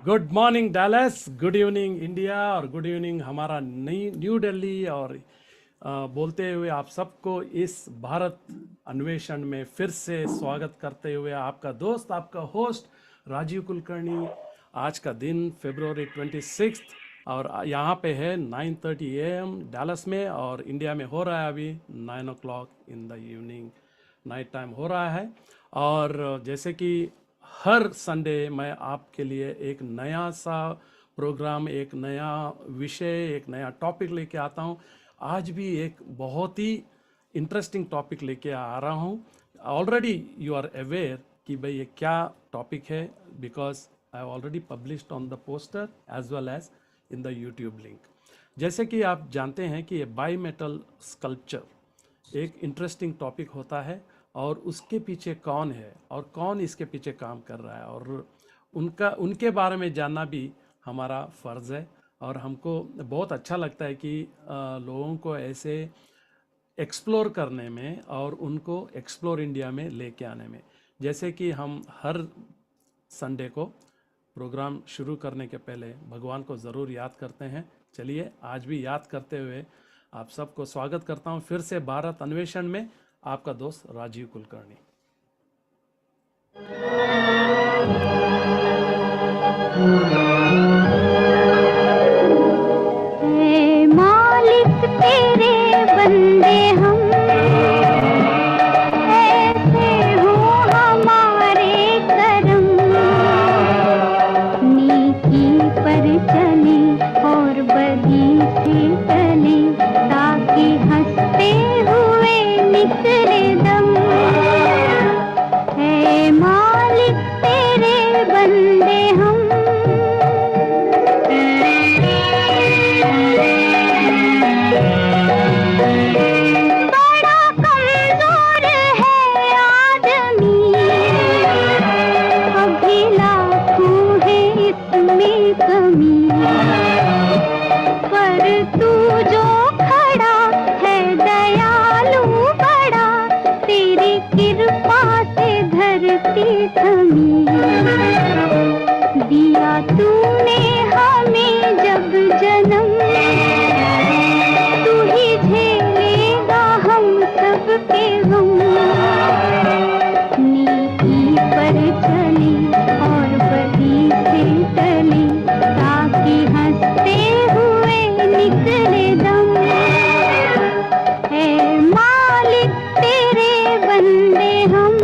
Good morning Dallas, good evening India और good evening हमारा नई न्यू दिल्ली। और बोलते हुए आप सबको इस भारत अन्वेषण में फिर से स्वागत करते हुए आपका दोस्त, आपका होस्ट राजीव कुलकर्णी। आज का दिन फरवरी 26 और यहाँ पे है 9:30 AM डैलस में, और इंडिया में हो रहा है अभी 9 o'clock in the evening, night time हो रहा है। और जैसे कि हर संडे मैं आपके लिए एक नया सा प्रोग्राम, एक नया विषय, एक नया टॉपिक लेके आता हूँ। आज भी एक बहुत ही इंटरेस्टिंग टॉपिक लेके आ रहा हूँ। ऑलरेडी यू आर अवेयर कि भाई ये क्या टॉपिक है, because I have already published on the poster as well as in the YouTube link. जैसे कि आप जानते हैं कि ये बाई मेटल स्कल्पचर एक इंटरेस्टिंग टॉपिक होता है, और उसके पीछे कौन है और कौन इसके पीछे काम कर रहा है, और उनके बारे में जानना भी हमारा फ़र्ज़ है। और हमको बहुत अच्छा लगता है कि लोगों को ऐसे एक्सप्लोर करने में और उनको एक्सप्लोर इंडिया में लेके आने में। जैसे कि हम हर संडे को प्रोग्राम शुरू करने के पहले भगवान को ज़रूर याद करते हैं। चलिए आज भी याद करते हुए आप सबको स्वागत करता हूँ फिर से भारत अन्वेषण में। आपका दोस्त राजीव कुलकर्णी। मालिक तेरे बंदे हम ऐसे हो हमारे करम, नीति पर चले और बदी से चले, ताकि हंसते हुए निकले दम। है मालिक तेरे बंदे हम। बड़ा कमजोर है आदमी, अभी लाखों है इसमें कमी, पर तू जो खड़ा है दयालु बड़ा, तेरी कृपा से धरती थमी। दिया तूने हमें जब जन्म, तू ही झेलेगा हम सबके गम। नीति पर चले और बदी से टले, ताकि हंसते हुए निकले दम। है मालिक तेरे बंदे हम।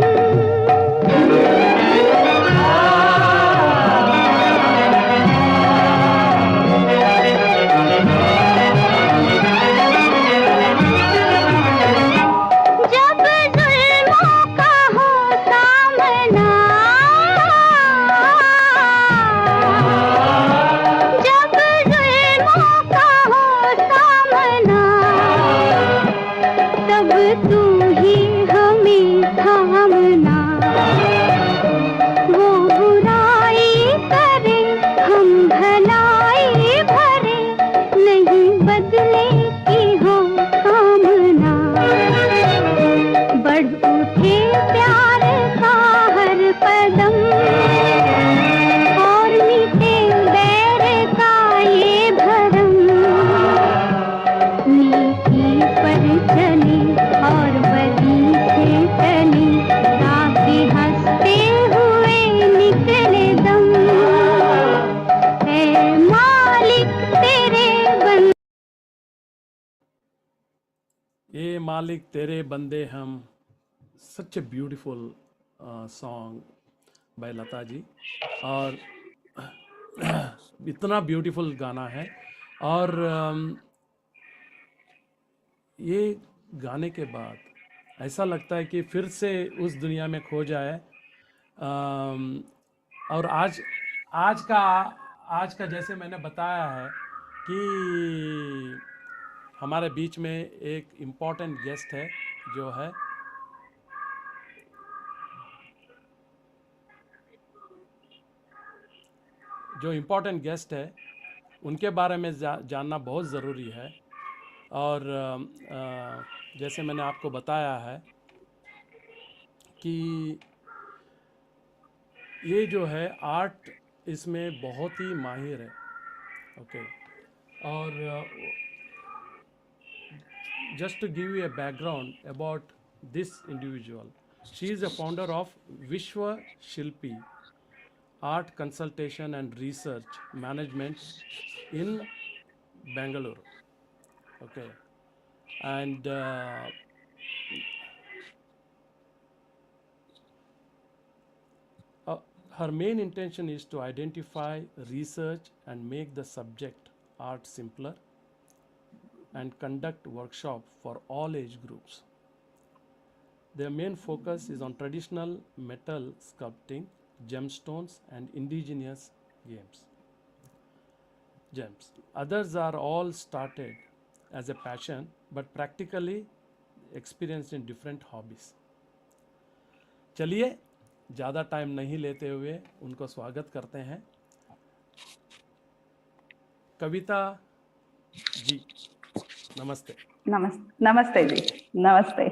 जब जुल्मों का हो सामना, जब जुल्मों का हो सामना, तब तू ही हमें थामना। वो बुराई करे हम भलाई भरे, नहीं बदले की हो कामना। बढ़ उठे प्यार का हर कदम, और मिटे बैर का ये भरम। नीति पर चले और बदी से टले, ताकि हंसते हुए निकले दम। है मालिक तेरे बंदे। ये मालिक तेरे बंदे हम, सच a beautiful song by Lata ji. और इतना ब्यूटीफुल गाना है। और ये गाने के बाद ऐसा लगता है कि फिर से उस दुनिया में खो जाए। और आज का जैसे मैंने बताया है कि हमारे बीच में एक इम्पॉर्टेंट गेस्ट है, जो है इम्पोर्टेंट गेस्ट है, उनके बारे में जानना बहुत ज़रूरी है। और जैसे मैंने आपको बताया है कि ये जो है आर्ट इसमें बहुत ही माहिर है. ओके. और just to give you a background about this individual, she is a founder of VISHWA SHILPI, Art Consultation and Research Management in Bangalore. Okay. And her main intention is to identify, research, and make the subject art simpler and conduct workshops for all age groups. Their main focus is on traditional metal sculpting, gemstones, and indigenous gems. Others are all started as a passion but practically experienced in different hobbies. चलिए ज़्यादा time नहीं लेते हुए उनको स्वागत करते हैं. कविता जी, नमस्ते. नमस्ते जी, नमस्ते.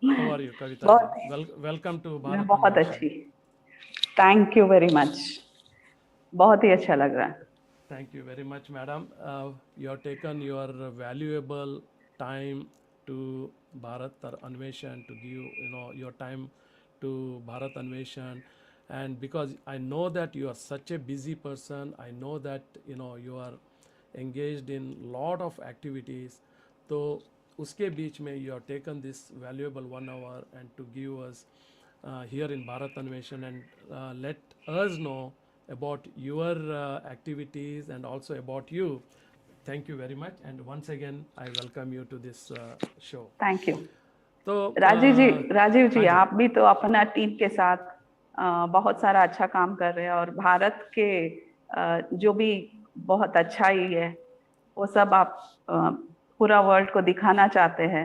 How are you, Kavita ji? Welcome to Bharat बहुत Anveshan. अच्छी. Thank you very much. बहुत ही अच्छा लग रहा है. Thank you very much, madam. You have taken your valuable time to Bharat Anveshan to give your time to Bharat Anveshan, and because I know that you are such a busy person, I know that you are engaged in lot of activities. तो उसके बीच में you have taken this valuable 1 hour and to give us here in Bharat Anveshan and let us know about your activities and also about you. Thank you very much, and once again I welcome you to this show. Thank you. तो राजीव जी, आप भी तो अपना team के साथ बहुत सारा अच्छा काम कर रहे हैं और भारत के जो भी बहुत अच्छाई है वो सब आप पूरा वर्ल्ड को दिखाना चाहते हैं,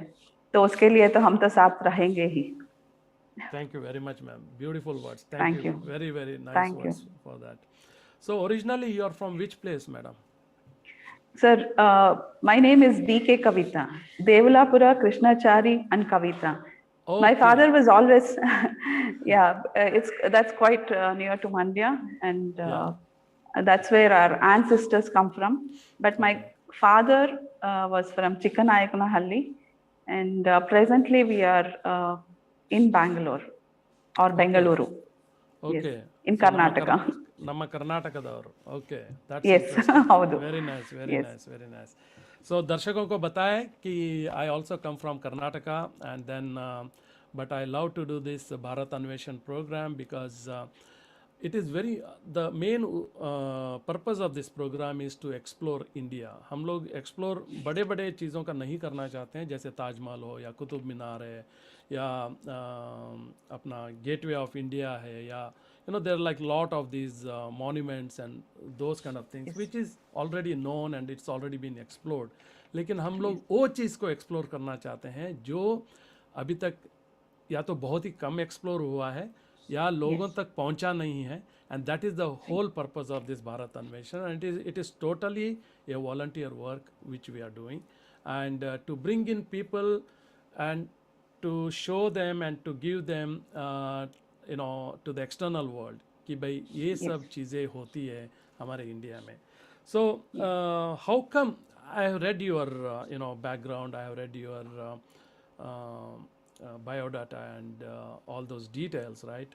तो उसके लिए तो हम तो साथ रहेंगे ही. Thank you very much, ma'am. Beautiful words. Thank you. Very, very nice Thank words for that. So originally you are from which place, madam? Sir, my name is D.K. Kavitha, Devalapura, Krishnachari and Kavitha. Okay. My father was always, that's quite near to Mandya, and that's where our ancestors come from. But my father was from Chikkanayakkanahalli, and presently we are in Bangalore or Bengaluru. Okay. Yes, in Karnataka. ನಮ್ಮ ಕರ್ನಾಟಕದವರು. Okay, ಹೌದು. Very nice, very nice, very nice. So दर्शकों को बताएं कि I also come from Karnataka and then but I love to do this Bharat Anveshan programme because it is very the main purpose of this program is to explore India. हम लोग explore बड़े बड़े चीज़ों का नहीं करना चाहते हैं, जैसे ताजमहल हो या कुतुब मीनार है या अपना गेटवे ऑफ इंडिया है, या there are like lot of these monuments and those kind of things which is already known and it's already been explored. लेकिन हम लोग वो चीज़ को एक्सप्लोर करना चाहते हैं जो अभी तक या तो बहुत ही कम एक्सप्लोर हुआ है या लोगों तक पहुंचा नहीं है, and that is the whole purpose of this Bharat Anveshan, and it is totally a volunteer work which we are doing, and to bring in people and to show them and to give them to the external world कि भाई ये सब चीज़ें होती है हमारे India में. So how come I have read your background, I have read your biodata and all those details, right?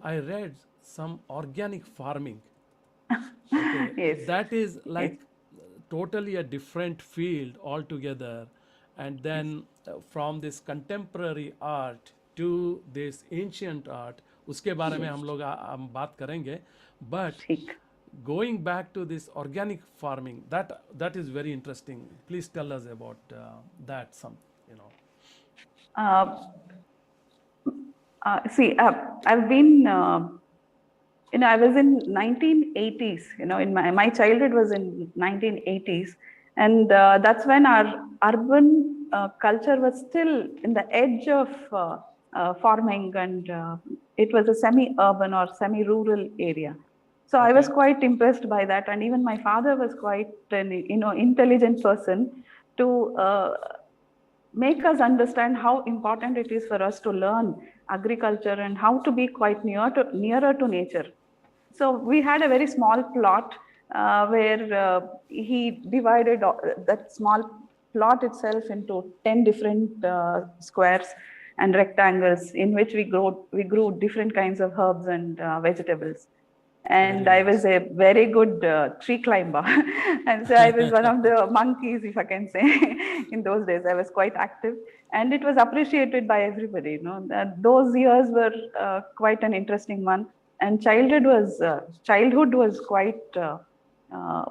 I read some organic farming. Okay. Yes. That is like totally a different field altogether, and then from this contemporary art to this ancient art, उसके बारे में हम बात करेंगे, but going back to this organic farming, that is very interesting. Please tell us about that some. See, I've been, I was in 1980s, in my childhood was in 1980s, and that's when our urban culture was still in the edge of farming, and it was a semi-urban or semi-rural area. So I was quite impressed by that, and even my father was quite an intelligent person to make us understand how important it is for us to learn agriculture and how to be quite nearer to nature. So we had a very small plot where he divided that small plot itself into 10 different squares and rectangles in which we grew different kinds of herbs and vegetables. And Very I was nice. a very good tree climber. And so I was one of the monkeys, if I can say. In those days, I was quite active, and it was appreciated by everybody. Those years were quite an interesting one, and childhood was quite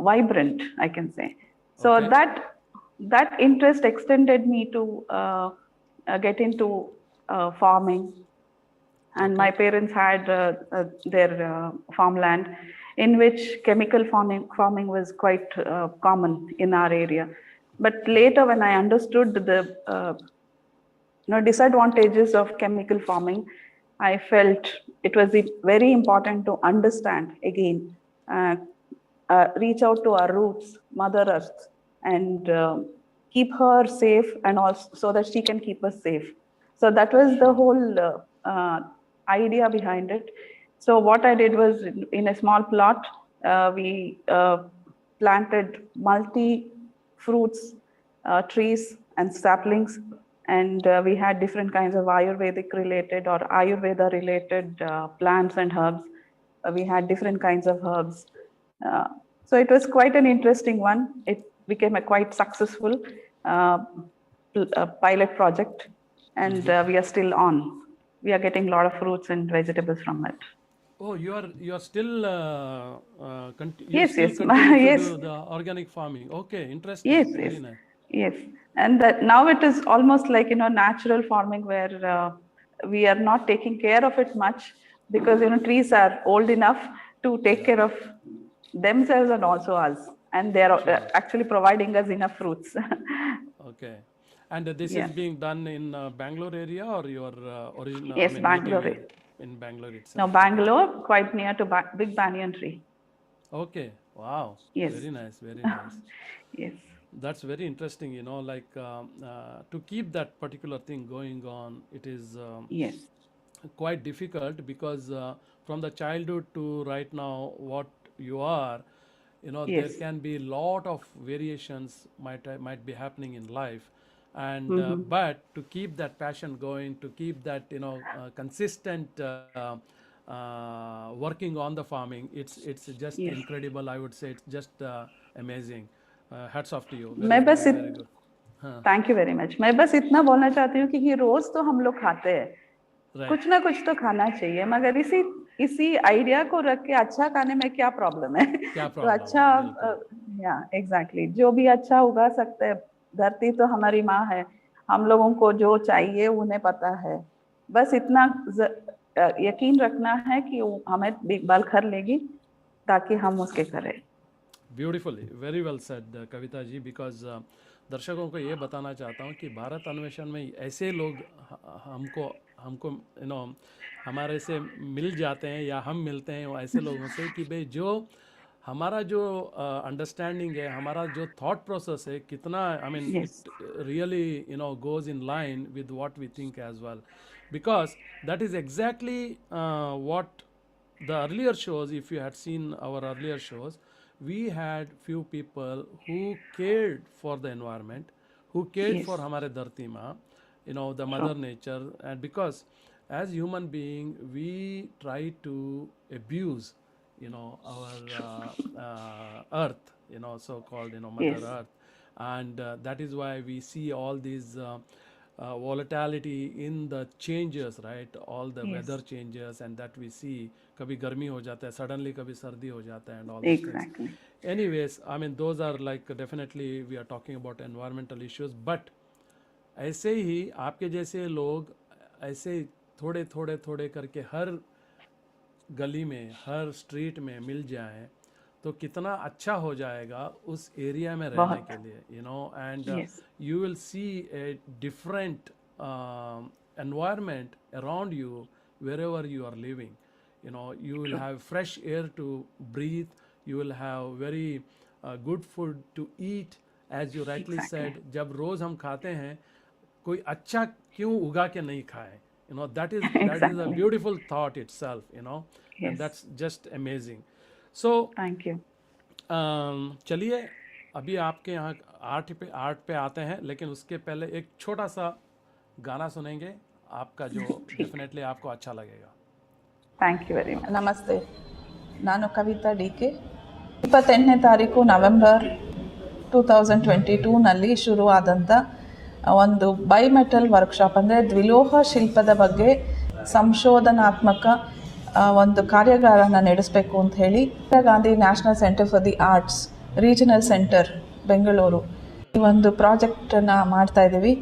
vibrant, I can say. So Okay. that interest extended me to get into farming, and my Okay. parents had their farmland in which chemical farming was quite common in our area. But later, when I understood the disadvantages of chemical farming, I felt it was very important to understand again, uh, reach out to our roots, Mother Earth, and keep her safe, and also so that she can keep us safe. So that was the Sure. whole idea behind it. So what I did was, in a small plot, we planted multi fruits, trees, and saplings, and we had different kinds of Ayurvedic related or Ayurveda related plants and herbs. We had different kinds of herbs. Uh, so it was quite an interesting one. It became a quite successful uh, pilot project, and we are still on. We are getting a lot of fruits and vegetables from it. Oh, you are still you Yes, still yes, continue to yes, do the organic farming. Okay, yes, interesting. yes, Very nice. yes. And that now it is almost like natural farming where we are not taking care of it much, because trees are old enough to take Yeah. care of themselves and also us, and they are Sure. actually providing us enough fruits. Okay. And this is Yeah. being done in Bangalore area or your I Yes, mean, native Bangalore. area in Bangalore Now, itself. Okay. Bangalore, quite near to Big Banyan Tree. Okay. Wow. Yes. Very nice. Very nice. Yes. That's very interesting. Like to keep that particular thing going on, it is Yes. quite difficult because from the childhood to right now, what you are, there Yes. can be lot of variations might be happening in life, and Mm-hmm. but to keep that passion going, to keep that consistent working on the farming, it's just Yes. incredible. I would say it's just amazing. Hats off to you. Very मैं बस very इत very good. Huh. Thank you very much. मैं बस इतना बोलना चाहती हूँ कि रोज तो हम लोग खाते हैं, Right. कुछ ना कुछ तो खाना चाहिए, मगर इसी इसी आइडिया को रख के अच्छा खाने में क्या प्रॉब्लम है? क्या तो प्रॉब्लम अच्छा, है, बिल्कुल. या एग्जैक्टली, जो भी अच्छा उगा सकते हैं। धरती तो हमारी माँ है, हम लोगों को जो चाहिए उन्हें पता है। बस इतना यकीन रखना है कि वो हमें देखभाल कर लेगी, ताकि हम उसके करें। Beautifully very well said Kavita ji, because दर्शकों को ये बताना चाहता हूँ कि भारत अन्वेषण में ऐसे लोग हमको हमको हमारे से मिल जाते हैं या हम मिलते हैं वो ऐसे लोगों से कि भाई जो हमारा जो अंडरस्टैंडिंग है, हमारा जो थॉट प्रोसेस है, कितना I mean yes. It really goes in line with what we think as well, because that is exactly what the earlier shows, if you had seen our earlier shows, we had few people who cared for the environment, who cared yes. for hamare dharti ma, the mother sure. nature. And because as human being we try to abuse our earth, so called mother yes. earth. And that is why we see all these volatility in the changes, right? All the yes. weather changes, and that we see, kabhi garmi ho jata hai suddenly, kabhi sardi ho jata hai, and all those things. Exactly. Anyways, I mean, those are like, definitely we are talking about environmental issues, but ऐसे ही आपके जैसे लोग ऐसे थोड़े थोड़े थोड़े करके हर गली में, हर स्ट्रीट में मिल जाएं, तो कितना अच्छा हो जाएगा उस एरिया में रहने बहुत। के लिए, and yes. you will see a different environment around you wherever you are living. You will true. have fresh air to breathe, you will have very good food to eat. As you rightly exactly. said, जब रोज़ हम खाते हैं, कोई अच्छा क्यों उगा के नहीं खाए, You know, that is a Exactly. beautiful thought itself, you know, and Yes. that's just amazing. So Thank you. चलिए अभी आपके यहाँ आर्ट पे आते हैं, लेकिन उसके पहले एक छोटा सा गाना सुनेंगे आपका, जो डेफिनेटली आपको अच्छा लगेगा. Thank you very much. ನಮಸ್ತೆ, ನಾನು ಕವಿತಾ ಡಿ.ಕೆ. 28ನೇ ತಾರೀಕು ನವೆಂಬರ್ 2022ನಲ್ಲಿ ಶುರುವಾದಂಥ ಒಂದು ಬೈಮೆಟಲ್ ವರ್ಕ್ಶಾಪ್, ಅಂದರೆ ದ್ವಿಲೋಹ ಶಿಲ್ಪದ ಬಗ್ಗೆ ಸಂಶೋಧನಾತ್ಮಕ ಒಂದು ಕಾರ್ಯಾಗಾರನ ನಡೆಸಬೇಕು ಅಂತ ಹೇಳಿ Indira Gandhi national centre for the arts regional centre Bengaluru ಈ ಒಂದು ಪ್ರಾಜೆಕ್ಟನ್ನು ಮಾಡ್ತಾಯಿದ್ದೀವಿ.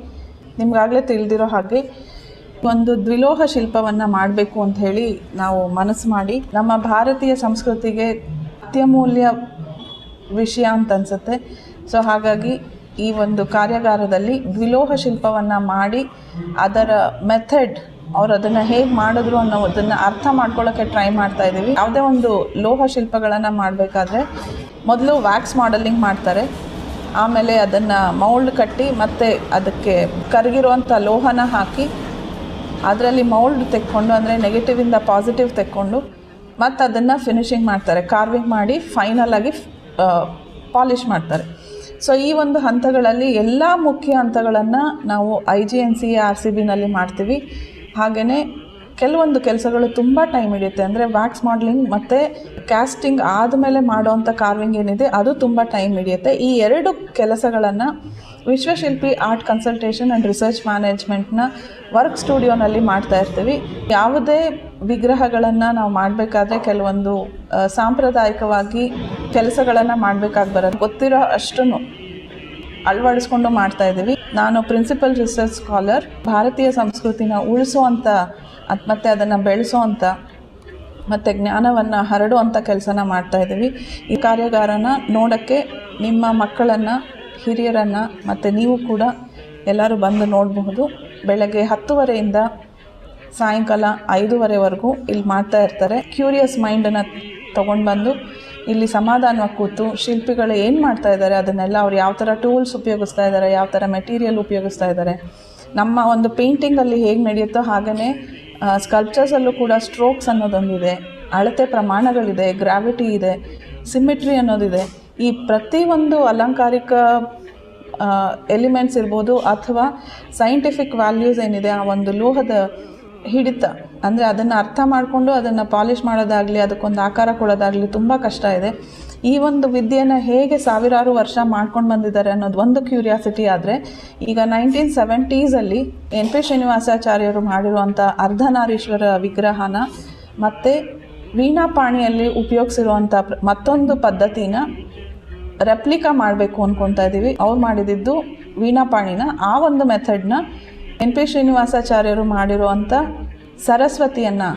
ನಿಮಗಾಗಲೇ ತಿಳಿದಿರೋ ಹಾಗೆ ಒಂದು ದ್ವಿಲೋಹ ಶಿಲ್ಪವನ್ನು ಮಾಡಬೇಕು ಅಂತ ಹೇಳಿ ನಾವು ಮನಸ್ಸು ಮಾಡಿ, ನಮ್ಮ ಭಾರತೀಯ ಸಂಸ್ಕೃತಿಗೆ ಅತ್ಯಮೂಲ್ಯ ವಿಷಯ ಅಂತ ಅನಿಸುತ್ತೆ. ಸೊ ಹಾಗಾಗಿ ಈ ಒಂದು ಕಾರ್ಯಾಗಾರದಲ್ಲಿ ದ್ವಿಲೋಹ ಶಿಲ್ಪವನ್ನು ಮಾಡಿ ಅದರ ಮೆಥಡ್, ಅವ್ರು ಅದನ್ನು ಹೇಗೆ ಮಾಡಿದ್ರು ಅನ್ನೋದನ್ನು ಅರ್ಥ ಮಾಡ್ಕೊಳ್ಳೋಕ್ಕೆ ಟ್ರೈ ಮಾಡ್ತಾ ಇದ್ದೀವಿ. ಯಾವುದೇ ಒಂದು ಲೋಹ ಶಿಲ್ಪಗಳನ್ನು ಮಾಡಬೇಕಾದ್ರೆ ಮೊದಲು ವ್ಯಾಕ್ಸ್ ಮಾಡೆಲಿಂಗ್ ಮಾಡ್ತಾರೆ, ಆಮೇಲೆ ಅದನ್ನು ಮೌಲ್ಡ್ ಕಟ್ಟಿ ಮತ್ತು ಅದಕ್ಕೆ ಕರಗಿರುವಂಥ ಲೋಹನ ಹಾಕಿ ಅದರಲ್ಲಿ ಮೌಲ್ಡ್ ತೆಕ್ಕೊಂಡು, ಅಂದರೆ ನೆಗೆಟಿವಿಂದ ಪಾಸಿಟಿವ್ ತೆಕ್ಕೊಂಡು ಮತ್ತು ಅದನ್ನು ಫಿನಿಷಿಂಗ್ ಮಾಡ್ತಾರೆ, ಕಾರ್ವಿಂಗ್ ಮಾಡಿ ಫೈನಲಾಗಿ ಪಾಲಿಷ್ ಮಾಡ್ತಾರೆ. ಸೊ ಈ ಒಂದು ಹಂತಗಳಲ್ಲಿ ಎಲ್ಲ ಮುಖ್ಯ ಹಂತಗಳನ್ನು ನಾವು IGNC RCBನಲ್ಲಿ ಮಾಡ್ತೀವಿ. ಹಾಗೆಯೇ ಕೆಲವೊಂದು ಕೆಲಸಗಳು ತುಂಬ ಟೈಮ್ ಹಿಡಿಯುತ್ತೆ, ಅಂದರೆ ವ್ಯಾಕ್ಸ್ ಮಾಡಲಿಂಗ್ ಮತ್ತು ಕ್ಯಾಸ್ಟಿಂಗ್ ಆದಮೇಲೆ ಮಾಡೋವಂಥ ಕಾರ್ವಿಂಗ್ ಏನಿದೆ ಅದು ತುಂಬ ಟೈಮ್ ಹಿಡಿಯುತ್ತೆ. ಈ ಎರಡು ಕೆಲಸಗಳನ್ನು Vishwashilpi art consultation and research ಮ್ಯಾನೇಜ್ಮೆಂಟ್ನ ವರ್ಕ್ ಸ್ಟುಡಿಯೋನಲ್ಲಿ ಮಾಡ್ತಾ ಇರ್ತೀವಿ. ಯಾವುದೇ ವಿಗ್ರಹಗಳನ್ನು ನಾವು ಮಾಡಬೇಕಾದ್ರೆ ಕೆಲವೊಂದು ಸಾಂಪ್ರದಾಯಿಕವಾಗಿ ಕೆಲಸಗಳನ್ನು ಮಾಡಬೇಕಾಗಿ ಬರೋದು ಗೊತ್ತಿರೋ ಅಷ್ಟನ್ನು ಅಳವಡಿಸ್ಕೊಂಡು ಮಾಡ್ತಾಯಿದ್ದೀವಿ. ನಾನು ಪ್ರಿನ್ಸಿಪಲ್ ರಿಸರ್ಚ್ ಸ್ಕಾಲರ್, ಭಾರತೀಯ ಸಂಸ್ಕೃತಿನ ಉಳಿಸುವಂಥ ಮತ್ತು ಅದನ್ನು ಬೆಳೆಸೋವಂಥ ಮತ್ತು ಜ್ಞಾನವನ್ನು ಹರಡುವಂಥ ಕೆಲಸನ ಮಾಡ್ತಾಯಿದ್ದೀವಿ. ಈ ಕಾರ್ಯಾಗಾರನ ನೋಡೋಕ್ಕೆ ನಿಮ್ಮ ಮಕ್ಕಳನ್ನು, ಹಿರಿಯರನ್ನು ಮತ್ತು ನೀವು ಕೂಡ ಎಲ್ಲರೂ ಬಂದು ನೋಡಬಹುದು. ಬೆಳಗ್ಗೆ 10:30ಯಿಂದ ಸಾಯಂಕಾಲ 5:30ವರೆಗೂ ಇಲ್ಲಿ ಮಾಡ್ತಾ ಇರ್ತಾರೆ. ಕ್ಯೂರಿಯಸ್ ಮೈಂಡನ್ನು ತೊಗೊಂಡು ಬಂದು ಇಲ್ಲಿ ಸಮಾಧಾನವಾಗಿ ಕೂತು ಶಿಲ್ಪಿಗಳು ಏನು ಮಾಡ್ತಾ ಇದ್ದಾರೆ ಅದನ್ನೆಲ್ಲ, ಅವ್ರು ಯಾವ ಥರ ಟೂಲ್ಸ್ ಉಪಯೋಗಿಸ್ತಾ ಇದ್ದಾರೆ, ಯಾವ ಥರ ಮೆಟೀರಿಯಲ್ ಉಪಯೋಗಿಸ್ತಾ ಇದ್ದಾರೆ, ನಮ್ಮ ಒಂದು ಪೇಂಟಿಂಗಲ್ಲಿ ಹೇಗೆ ನಡೆಯುತ್ತೋ ಹಾಗೆಯೇ ಸ್ಕಲ್ಪ್ಚರ್ಸಲ್ಲೂ ಕೂಡ ಸ್ಟ್ರೋಕ್ಸ್ ಅನ್ನೋದೊಂದಿದೆ, ಅಳತೆ ಪ್ರಮಾಣಗಳಿದೆ, ಗ್ರಾವಿಟಿ ಇದೆ, ಸಿಮಿಟ್ರಿ ಅನ್ನೋದಿದೆ. ಈ ಪ್ರತಿಯೊಂದು ಅಲಂಕಾರಿಕ ಎಲಿಮೆಂಟ್ಸ್ ಇರ್ಬೋದು ಅಥವಾ ಸೈಂಟಿಫಿಕ್ ವ್ಯಾಲ್ಯೂಸ್ ಏನಿದೆ, ಆ ಒಂದು ಲೋಹದ ಹಿಡಿತ, ಅಂದರೆ ಅದನ್ನು ಅರ್ಥ ಮಾಡಿಕೊಂಡು ಅದನ್ನು ಪಾಲಿಷ್ ಮಾಡೋದಾಗಲಿ, ಅದಕ್ಕೊಂದು ಆಕಾರ ಕೊಡೋದಾಗಲಿ ತುಂಬ ಕಷ್ಟ ಇದೆ. ಈ ಒಂದು ವಿದ್ಯೆಯನ್ನು ಹೇಗೆ ಸಾವಿರಾರು ವರ್ಷ ಮಾಡ್ಕೊಂಡು ಬಂದಿದ್ದಾರೆ ಅನ್ನೋದು ಒಂದು ಕ್ಯೂರಿಯಾಸಿಟಿ. ಆದರೆ ಈಗ 1970s NP ಶ್ರೀನಿವಾಸಾಚಾರ್ಯರು ಮಾಡಿರುವಂಥ ಅರ್ಧನಾರೀಶ್ವರ ವಿಗ್ರಹನ ಮತ್ತು ವೀಣಾಪಾಣಿಯಲ್ಲಿ ಉಪಯೋಗಿಸಿರುವಂಥ ಮತ್ತೊಂದು ಪದ್ಧತಿನ ರೆಪ್ಲಿಕಾ ಮಾಡಬೇಕು ಅಂದ್ಕೊತಾ ಇದ್ದೀವಿ. ಅವ್ರು ಮಾಡಿದ್ದು ವೀಣಾಪಾಣಿನ, ಆ ಒಂದು ಮೆಥಡ್ನ NP ಶ್ರೀನಿವಾಸಾಚಾರ್ಯರು ಮಾಡಿರುವಂಥ ಸರಸ್ವತಿಯನ್ನು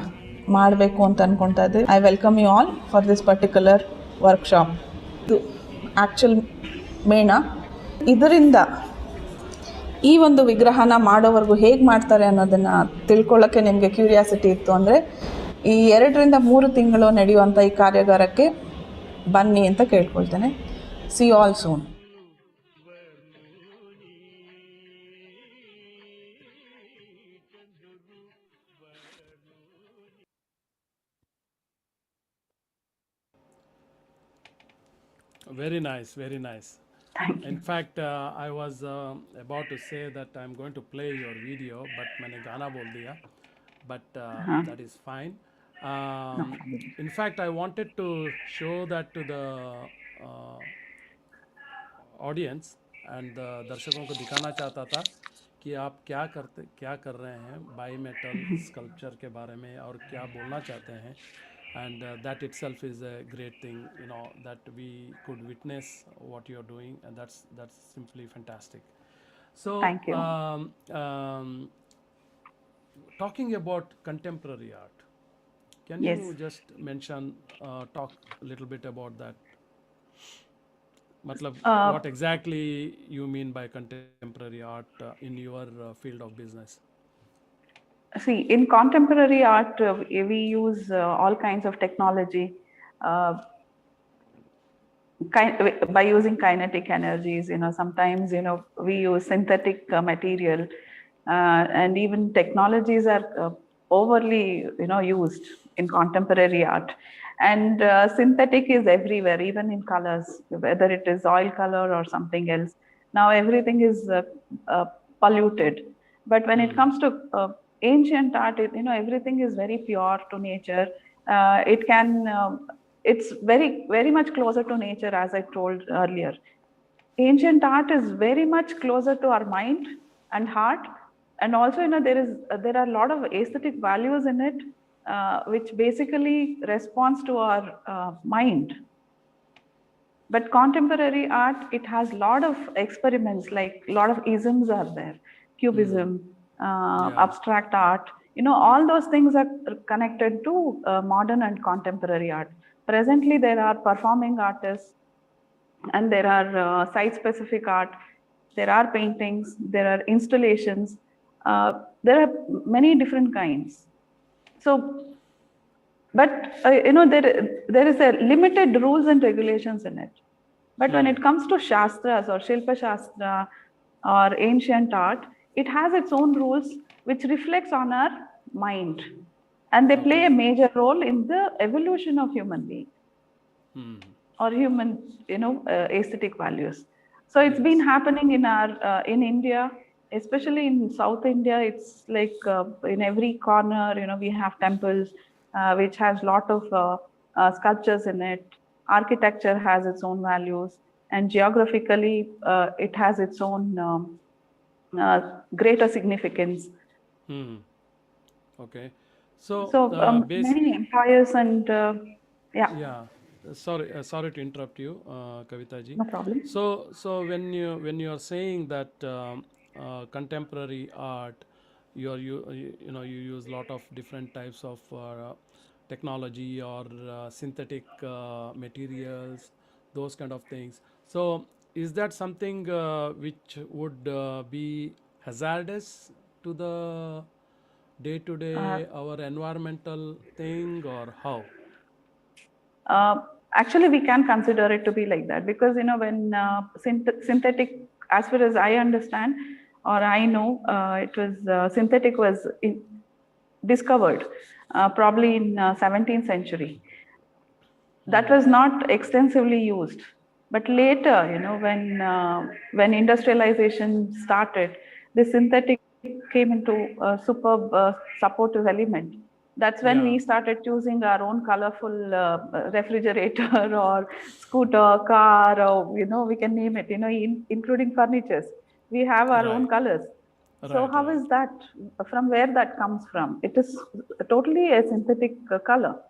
ಮಾಡಬೇಕು ಅಂತ ಅಂದ್ಕೊತಾ ಇದ್ದೀವಿ. I welcome you all for this particular workshop. ಇದು ಆ್ಯಕ್ಚುಲ್ ಮೇಣ. ಇದರಿಂದ ಈ ಒಂದು ವಿಗ್ರಹನ ಮಾಡೋವರೆಗೂ ಹೇಗೆ ಮಾಡ್ತಾರೆ ಅನ್ನೋದನ್ನು ತಿಳ್ಕೊಳ್ಳೋಕ್ಕೆ ನಿಮಗೆ ಕ್ಯೂರಿಯಾಸಿಟಿ ಇತ್ತು ಅಂದರೆ ಈ 2 to 3 ತಿಂಗಳು ನಡೆಯುವಂಥ ಈ ಕಾರ್ಯಾಗಾರಕ್ಕೆ ಬನ್ನಿ ಅಂತ ಕೇಳ್ಕೊಳ್ತೇನೆ. See you all soon. Very nice, very nice. Thank you. In fact, I was about to say that I'm going to play your video, but मैंने गाना बोल दिया, but that is fine. In fact, I wanted to show that to the audience and दर्शकों को दिखाना चाहता था कि आप क्या कर रहे हैं बाई मेटल स्कल्पचर के बारे में और क्या बोलना चाहते हैं. And that itself is a great thing, you know, that we could witness what you're doing, and that's simply fantastic. So Thank you. Talking about contemporary art, can Yes. you just mention, talk a little bit about that? Matlab, what exactly you mean by contemporary art in your field of business? See, in contemporary art, we use all kinds of technology by using kinetic energies. You know, sometimes, you know, we use synthetic material and even technologies are overly, used in contemporary art. And synthetic is everywhere, even in colors, whether it is oil color or something else. Now everything is polluted. But when it comes to ancient art, everything is very pure to nature. It can, it's very, very much closer to nature, as I told earlier. Ancient art is very much closer to our mind and heart, and also there are a lot of aesthetic values in it, which basically responds to our mind. But contemporary art, it has a lot of experiments, like a lot of isms are there, cubism, abstract art, all those things are connected to modern and contemporary art. Presently there are performing artists, and there are site-specific art, there are paintings, there are installations, there are many different kinds. So, but there is a limited rules and regulations in it. But when it comes to shastras or Shilpa Shastra or ancient art, it has its own rules which reflects on our mind, and they play a major role in the evolution of human being. Or human, aesthetic values. So it's been happening in our in India, especially in South India. It's like in every corner, we have temples, which has lot of sculptures in it. Architecture has its own values, and geographically, it has its own greater significance. Okay. So, many empires and yeah. Sorry to interrupt you, Kavitha ji. No problem. So when you are saying that contemporary art, you use a lot of different types of technology or synthetic materials, those kind of things. So is that something which would be hazardous to the day-to-day our environmental thing, or how? Actually, we can consider it to be like that, because when synthetic, as far as I understand or I know, it was synthetic was discovered probably in 17th century. That was not extensively used, but later, when industrialization started, the synthetic came into a superb supportive element. That's when we started choosing our own colorful refrigerator or scooter, car, or we can name it, including furnitures. We have our own colors. So how is that? From where that comes from? It is totally a synthetic color.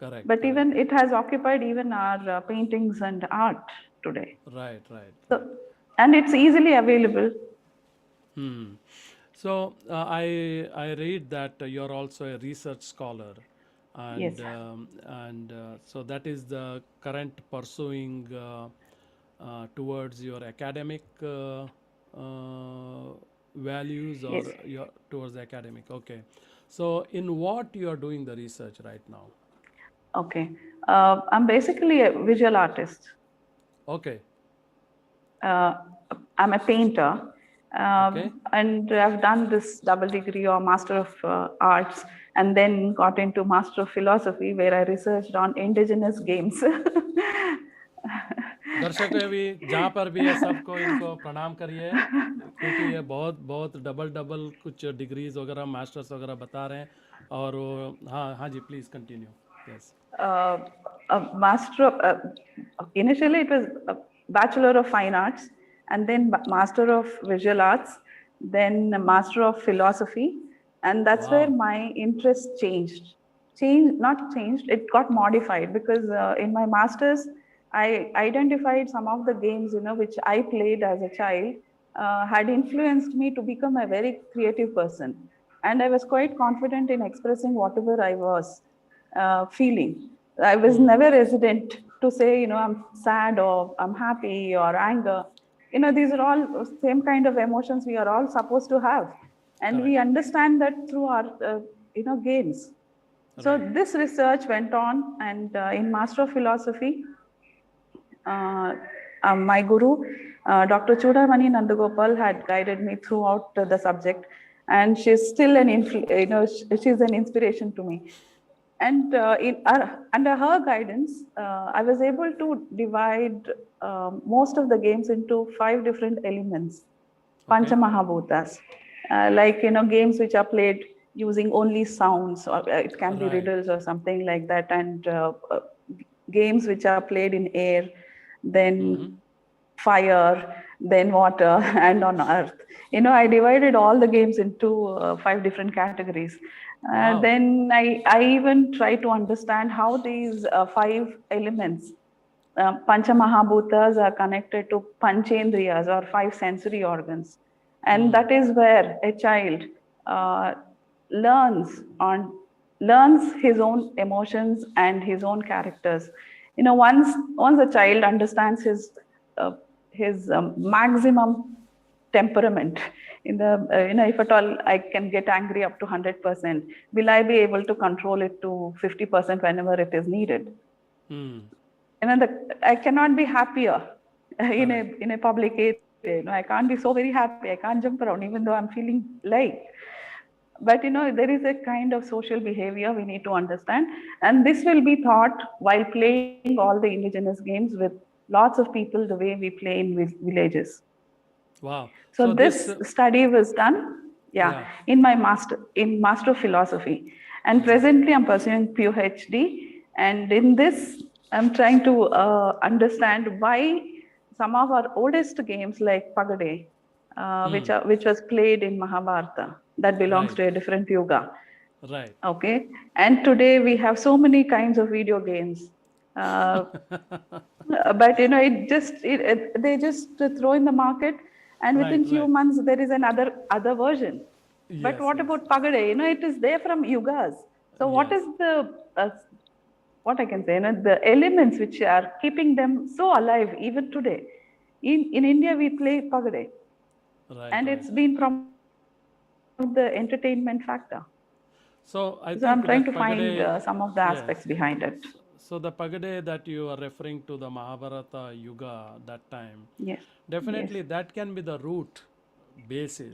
Correct. But even it has occupied even our paintings and art today. Right. So, and it's easily available. So I read that you're also a research scholar, and Yes. So that is the current pursuing towards your academic values, or Yes. towards the academic. Okay. So in what you are doing the research right now? Okay. I'm basically a visual artist. Okay. I'm a painter. And I've done this double degree or Master of Arts, and then got into Master of Philosophy, where I researched on indigenous games. दर्शक भी जहाँ पर भी है सबको इनको प्रणाम करिए, क्योंकि ये बहुत बहुत डबल कुछ डिग्रीज वगैरह मास्टर्स वगैरह बता रहे हैं, और हाँ जी, please continue. Yes. Master of, initially it was a Bachelor of Fine Arts, and then Master of Visual Arts, then a Master of Philosophy, and that's where my interest not changed, it got modified, because in my Masters, I identified some of the games, which I played as a child, had influenced me to become a very creative person. And I was quite confident in expressing whatever I was feeling. I was never hesitant to say, I'm sad or I'm happy or anger. These are all same kind of emotions we are all supposed to have. And we understand that through our, games. So this research went on, and in Master of Philosophy, my guru, Dr. Chudamani Nandagopal, had guided me throughout the subject, and she's still she's an inspiration to me. And under her guidance, I was able to divide most of the games into 5 different elements, Pancha Mahabhutas, like games which are played using only sounds, or it can be riddles or something like that, and games which are played in air, then fire, then water, and on earth. I divided all the games into 5 different categories. Then I even try to understand how these 5 elements, Pancha Mahabhutas, are connected to Panchendriyas, or 5 sensory organs. And that is where a child learns his own emotions and his own characters. Once a child understands his maximum temperament, if at all I can get angry up to 100%, will I be able to control it to 50% whenever it is needed? I cannot be happier in a public area. I can't be so very happy. I can't jump around even though I'm feeling like. But there is a kind of social behavior we need to understand, and this will be taught while playing all the indigenous games with lots of people the way we play in villages. Wow! So this study was done, in my Master of Philosophy, and presently I'm pursuing PhD, and in this I'm trying to understand why some of our oldest games like Pagade, which was played in Mahabharata, that belongs to a different yuga. Right. Okay. And today we have so many kinds of video games. But they just throw in the market, and within few months there is another version. But what about Pagade? It is there from yugas. So what is the what I can say? The elements which are keeping them so alive even today. In India we play Pagade, and it's been from the entertainment factor. So I'm trying to find some of the aspects behind it. So the Pagade that you are referring to, the Mahabharata Yuga, that time, definitely that can be the root basis,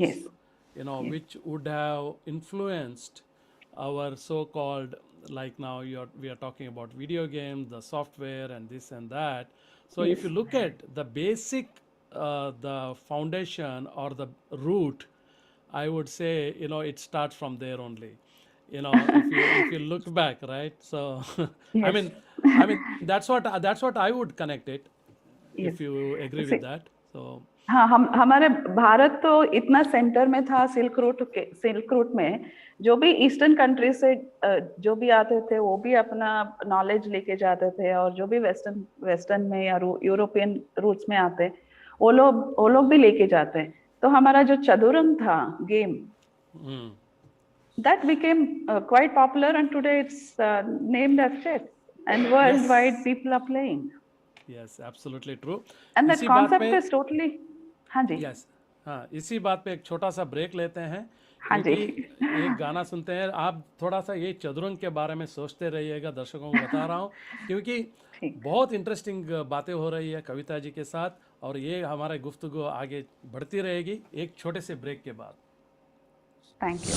which would have influenced our so-called, like now we are talking about video games, the software and this and that. So if you look at the basic, the foundation or the root, I would say, it starts from there only. If you look back, right? So, I mean, that's what I would connect it. If you agree with that, so. हाँ, हमारे भारत तो इतना centre में था silk route में, जो भी eastern country से जो भी आते थे वो भी अपना नॉलेज लेके जाते थे, और जो भी वेस्टर्न में या यूरोपियन रूट्स में आते वो लोग भी लेके जाते हैं. तो हमारा जो चतुरंग था game, that became quite popular, and today it's named as chess, and worldwide people are playing. Yes, absolutely true. And that concept is totally. हाँ जी. Yes, हाँ, इसी बात पे एक छोटा सा ब्रेक लेते हैं. हाँ जी. एक गाना सुनते हैं. आप थोड़ा सा ये चतुरंग के बारे में सोचते रहिएगा, दर्शकों को बता रहा हूँ, क्योंकि बहुत इंटरेस्टिंग बातें हो रही है कविता जी के साथ, और ये हमारे गुफ्तगू आगे बढ़ती रहेगी एक छोटे से ब्रेक के बाद. Thank you.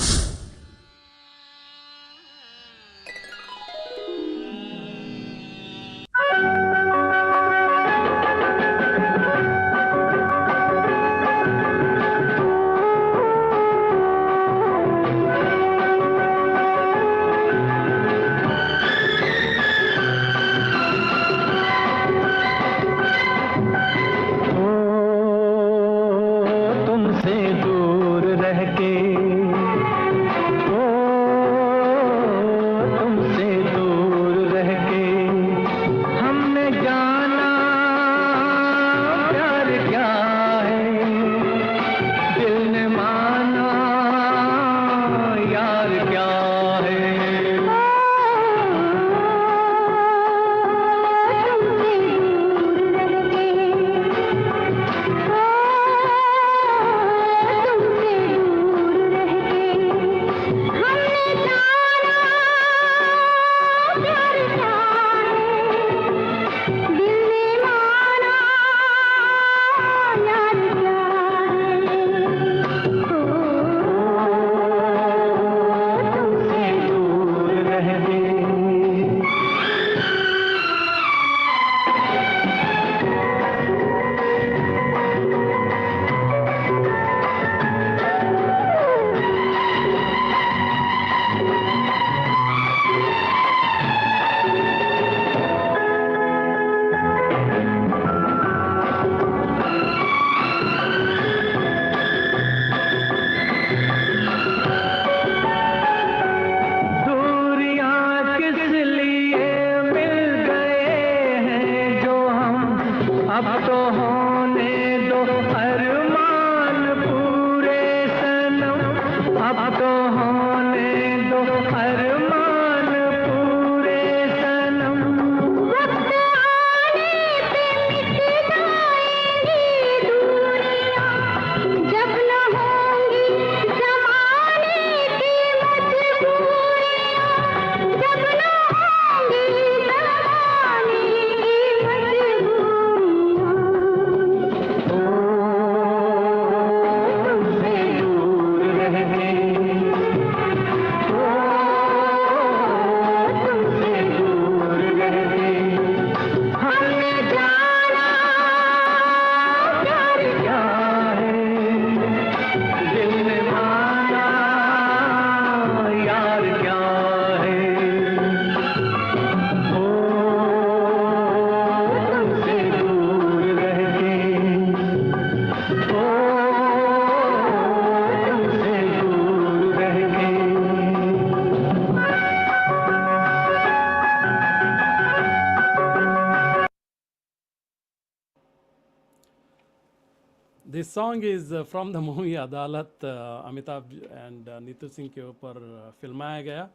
this song is from the movie Adalat. Amitabh and Neetu Singh के ऊपर फिल्माया गया.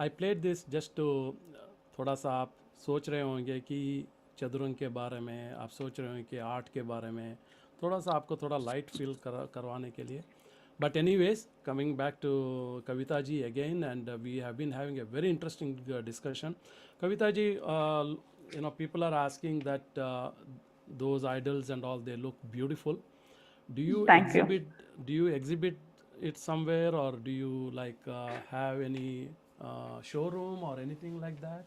I played this just to थोड़ा सा आप सोच रहे होंगे कि चतुरंग के बारे में, आप सोच रहे होंगे कि आर्ट के बारे में, थोड़ा सा आपको थोड़ा लाइट फील करवाने के लिए. But anyways, coming back to Kavitha ji again, and we have been having a very interesting discussion. Kavitha ji, people are asking that those idols and all, they look beautiful. Do you Thank you. exhibit? Do you exhibit it somewhere, or do you like have any showroom or anything like that?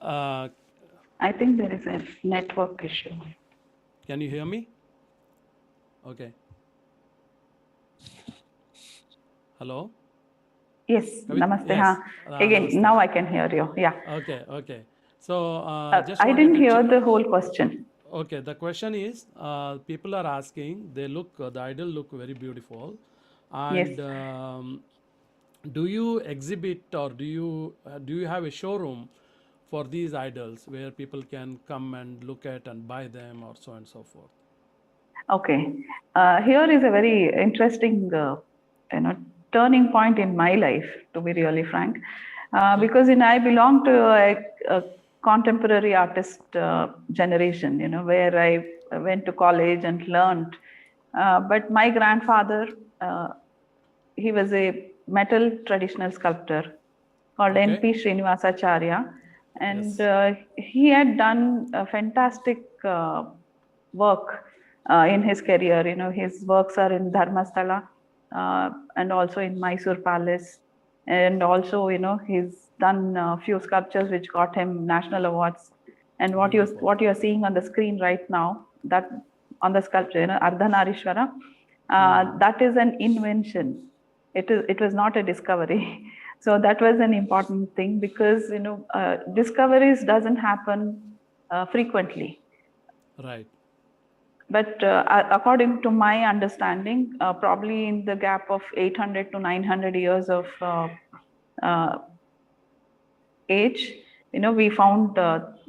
I think there is a network issue. Can you hear me? Okay. Hello? Yes, namaste. Yes. Again, Namaste. now I can hear you. Yeah. Okay. So just I wanted didn't to hear the whole question. Okay, the question is, people are asking, they look, the idol look very beautiful, and Yes. do you exhibit, or do you have a showroom for these idols where people can come and look at and buy them, or so and so forth? Okay. Here is a very interesting, turning point in my life, to be really frank, because I belong to a contemporary artist generation, where I went to college and learned. But my grandfather, he was a metal traditional sculptor called Okay. N.P. Srinivasacharya, and Yes. he had done a fantastic work in his career. His works are in Dharmasthala and also in Mysore Palace, and also he's done a few sculptures which got him national awards. And what Beautiful. you are seeing on the screen right now, that on the sculpture, Ardhanarishwara, that is an invention. It was not a discovery. So that was an important thing, because discoveries doesn't happen frequently. Right. But according to my understanding, probably in the gap of 800 to 900 years of age, we found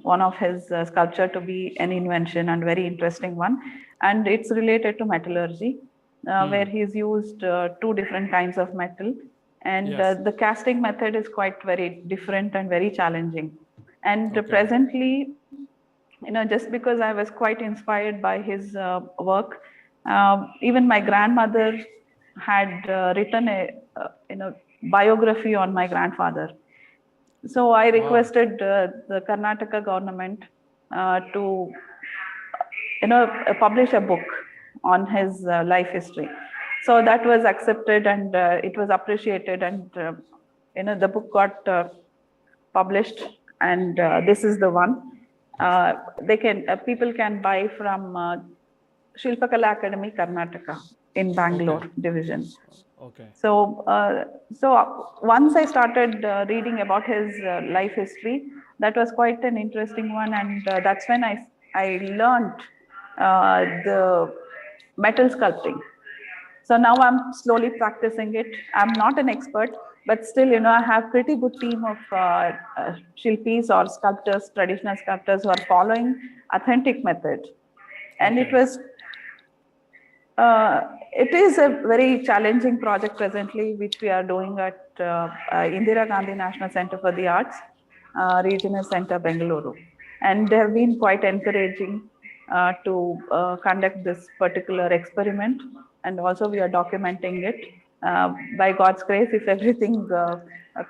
one of his sculpture to be an invention, and very interesting one. And it's related to metallurgy, where he's used two different kinds of metal. And Yes. the casting method is quite very different and very challenging. And Okay. presently, just because I was quite inspired by his work, even my grandmother had written a biography on my grandfather. So I requested the Karnataka government to publish a book on his life history. So that was accepted, and it was appreciated, and the book got published, and this is the one. People can buy from Shilpakala Academy, Karnataka, in Bangalore division. Okay. So once I started reading about his life history, that was quite an interesting one, and that's when I learned the metal sculpting. So now I'm slowly practicing it. I'm not an expert, but still, I have pretty good team of Shilpis or sculptors, traditional sculptors, who are following authentic method. And Okay. it is a very challenging project presently, which we are doing at Indira Gandhi National Center for the Arts, Regional Center, Bengaluru. And they have been quite encouraging to conduct this particular experiment. And also we are documenting it. By God's grace, if everything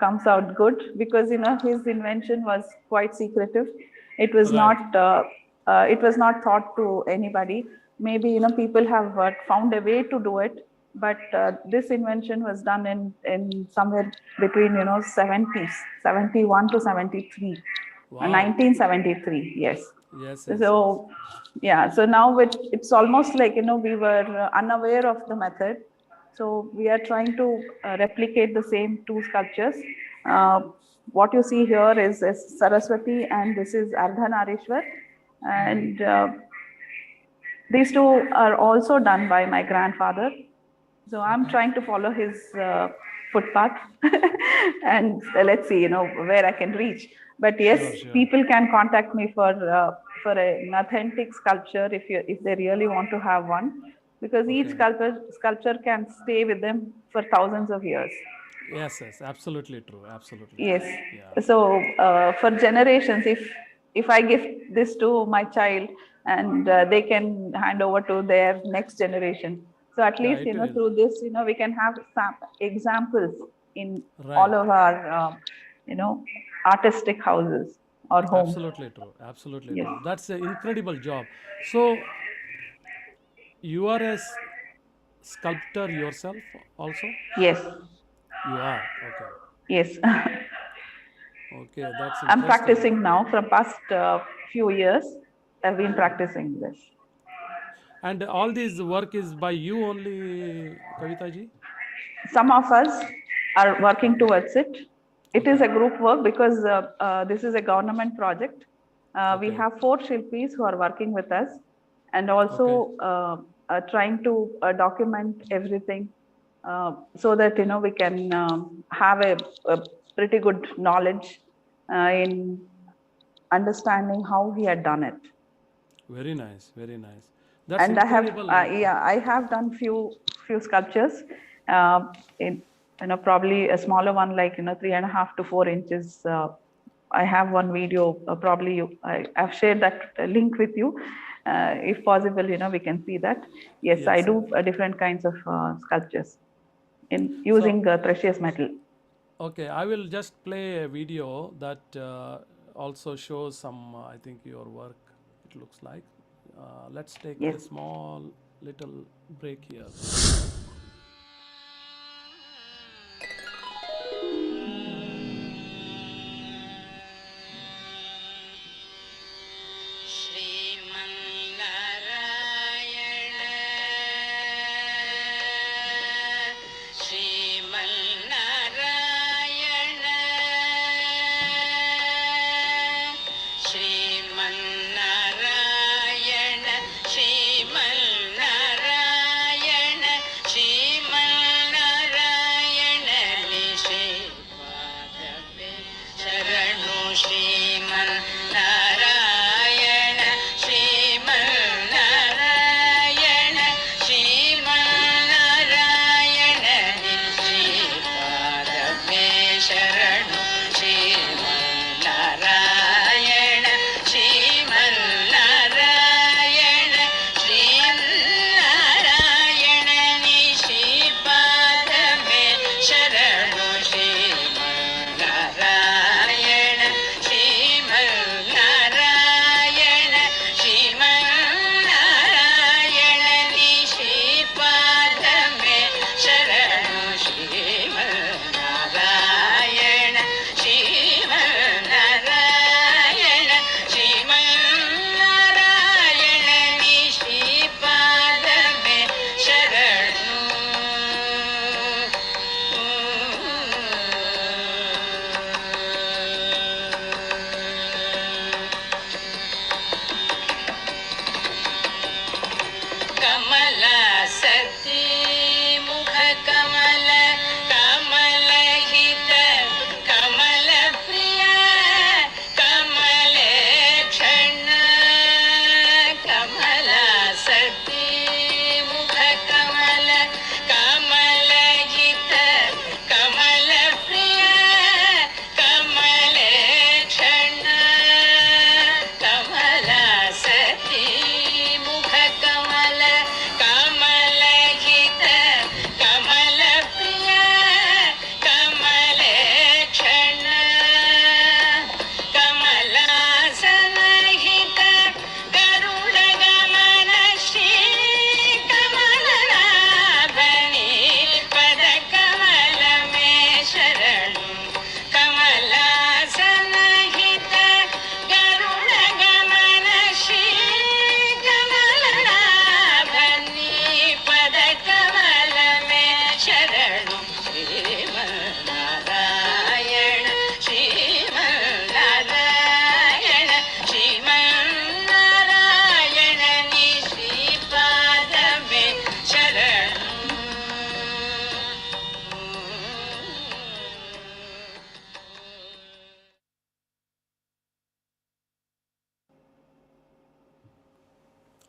comes out good, because his invention was quite secretive. It was Right. not thought to anybody. Maybe people have found a way to do it, but this invention was done in somewhere between 70s, 71 to 73, Wow. 1973. Yes. Yes. So yeah, so now it's almost like we were unaware of the method. So we are trying to replicate the same two sculptures. What you see here is Saraswati, and this is Ardhanarishwar, and these two are also done by my grandfather. So I'm trying to follow his footpath, and let's see, where I can reach. But yes, Sure. people can contact me for for an authentic sculpture if they really want to have one, because each sculpture can stay with them for thousands of years. Yes, yes, absolutely true, absolutely Yes. true. Yeah. So for generations, if I give this to my child, and they can hand over to their next generation. So at Yeah, least it will. through this, we can have some examples in Right. all of our artistic houses or homes. Absolutely true, absolutely Yes. true. That's an incredible job. So you are a sculptor yourself also? Yes. You are, okay. Yes. Okay, that's I'm interesting. practicing now from past few years. I've been practicing this. And all this work is by you only, Kavitha ji? Some of us are working towards it. It is a group work because this is a government project. We Okay. have 4 Shilpis who are working with us, and also trying to document everything, so that we can have a pretty good knowledge in understanding how he had done it. Very nice, very nice. That's And I have incredible. I have done few sculptures, in probably a smaller one, like 3.5 to 4 inches. I have one video, probably I've shared that link with you. If possible, we can see that. Yes, I Yes, do different kinds of sculptures in using precious metal. Okay, I will just play a video that also shows some, I think, your work, it looks like. Let's take a Yes. small little break here. Sriman Narayana Sriman Narayana Sriman Narayana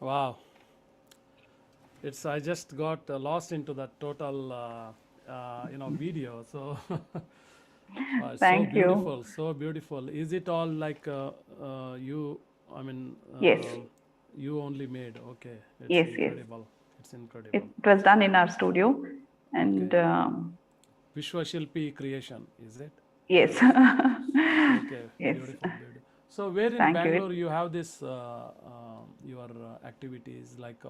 Wow. It's I just got lost into that total video. So it's so Thank you. beautiful, so beautiful. Is it all like you? I mean, Yes, you only made? Okay, it's yes, yes. incredible. It's It incredible. was done in our studio, Okay, and Vishwa Shilpi creation, is it? yes, Okay, yes. beautiful, beautiful. So where in Thank you. Bangalore you have this your activities like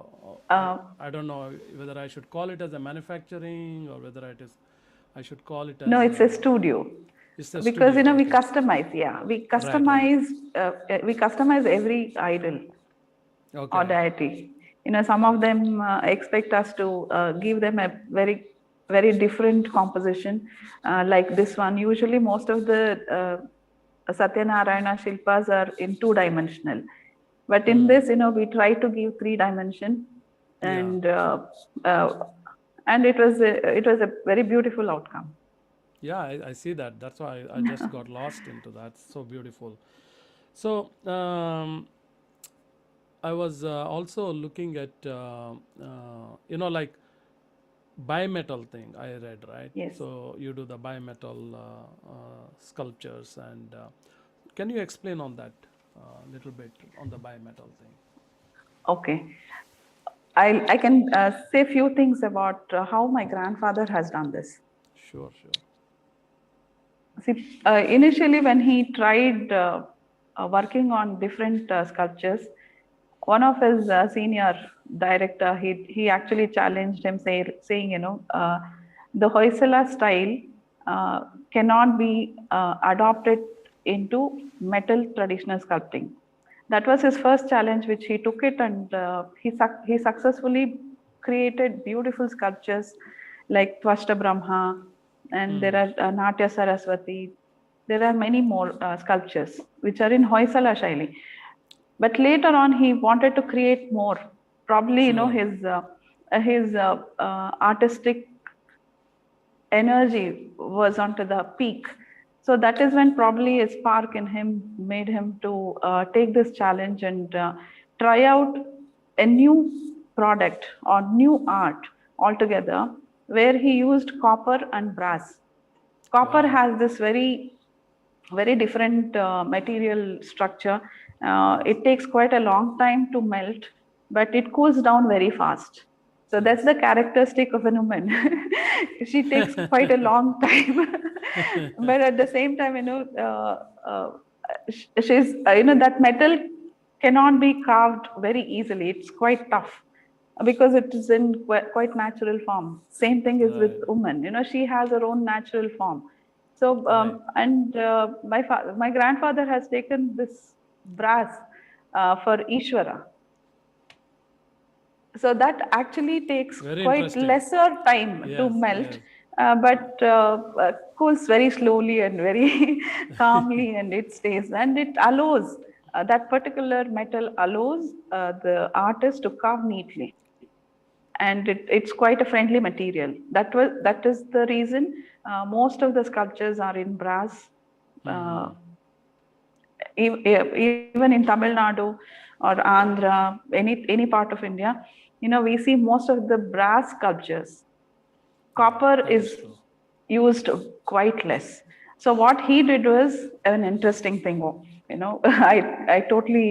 Uh, I don't know whether I should call it as a manufacturing or whether I should call it no, as it's a studio it's a because studio. we Okay, customize. Yeah, right, right. we customize every idol or Okay, deity. Some of them expect us to give them a very, very different composition, like this one. Usually, most of the Satyanarayana Shilpas are in two-dimensional. But in this, we try to give three-dimension, yeah, and uh, it was a very beautiful outcome. yeah. I see that. That's why I just got lost into that. So beautiful. So I was also looking at like bimetal thing I read, right? Yes. So you do the bimetal sculptures, and can you explain on that a little bit on the bimetal thing? Okay. I can say a few things about how my grandfather has done this. Sure, sure. See, initially when he tried working on different sculptures, one of his senior director, he actually challenged him, saying, the Hoysala style uh, cannot be adopted into metal traditional sculpting. That was his first challenge, which he took it, and he successfully created beautiful sculptures like Tvashta Brahma, and there are Natya Saraswati. There are many more sculptures which are in Hoysala Shaili. But later on, he wanted to create more. Probably, Sure. his artistic energy was onto the peak. So that is when probably a spark in him made him to take this challenge and try out a new product or new art altogether, where he used copper and brass. Copper Wow. has this very different material structure. It takes quite a long time to melt, but it cools down very fast. So that's Yes. the characteristic of a woman. She takes quite a long time, but at the same time, she's that metal cannot be carved very easily. It's quite tough because it is in quite natural form. Same thing is with Right. woman. She has her own natural form. So, Right. and my grandfather has taken this brass for Ishvara. So that actually takes Very quite interesting. lesser time to Yes. melt, Yes. but cools very slowly and very calmly, and it stays. And it allows that particular metal allows the artist to carve neatly, and it's quite a friendly material. That is the reason most of the sculptures are in brass. Uh, Even in Tamil Nadu or Andhra, any part of India, we see most of the brass sculptures. Yeah, Copper that is is true. used quite less. So what he did was an interesting thing. I totally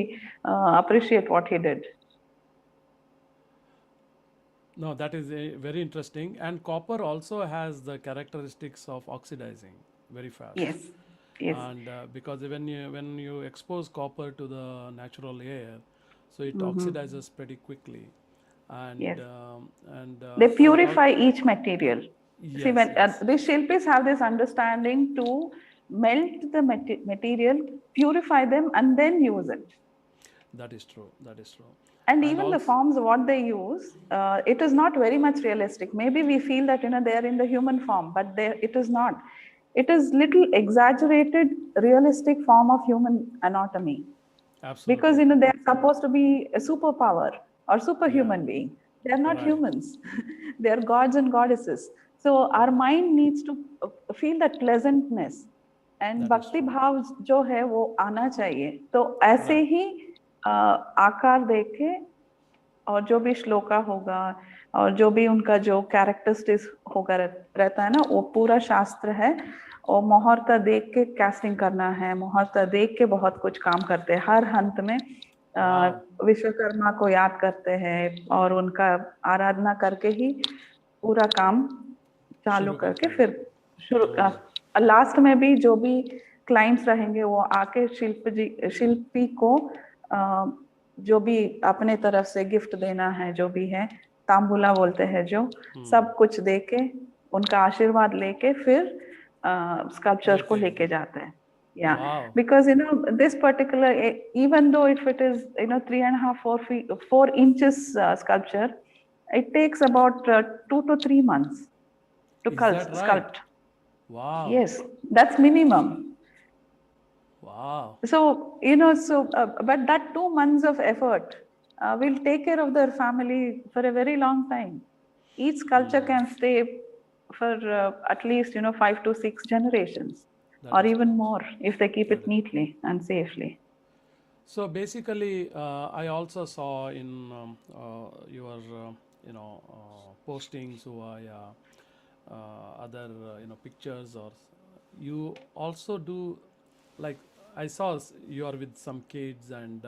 appreciate what he did. No, that is very interesting. And copper also has the characteristics of oxidizing very fast. Yes, yes. And because when you expose copper to the natural air, so it Hmm. oxidizes pretty quickly, and Yes. um, and They I purify each material. See, yes, when yes, these Shilpis have this understanding to melt the material, purify them, and then use it. that is true. That is true. And And even the also, forms what they use, it is not very much realistic. Maybe we feel that they are in the human form, but it is not. It is little exaggerated, realistic form of human anatomy, because absolutely, they are supposed to be a superpower or yeah, superhuman being. They are not right, humans. They are gods and goddesses. So our right. mind needs to feel that pleasantness, and That is भक्ति true. भाव जो है वो आना चाहिए. तो ऐसे Right. ही आकार देके और जो भी श्लोका होगा और जो भी उनका जो कैरेक्टरिस्टिक्स होगा रहता है ना, वो पूरा शास्त्र है। और मुहूर्त देख के कास्टिंग करना है, मुहूर्त देख के बहुत कुछ काम करते हैं। हर हंत में विश्वकर्मा को याद करते हैं और उनका आराधना करके ही पूरा काम चालू करके फिर शुरू। लास्ट में भी जो भी क्लाइंट्स रहेंगे वो आके शिल्पी को जो भी अपने तरफ से गिफ्ट देना है, जो भी है तांबुला बोलते हैं, जो सब कुछ दे के उनका आशीर्वाद लेके फिर स्कल्पचर को लेके जाते हैं। Yeah, because this particular, even though if it is 3.5 4 inches sculpture, it takes about 2 to 3 months to sculpt. Wow. Yes, that's minimum. Wow. So but that 2 months of effort will take care of their family for a very long time. Each sculpture can stay for at least 5 to 6 generations. Or even more if they keep it neatly and safely. So basically, I also saw in your postings via other pictures, or you also do, like I saw you are with some kids and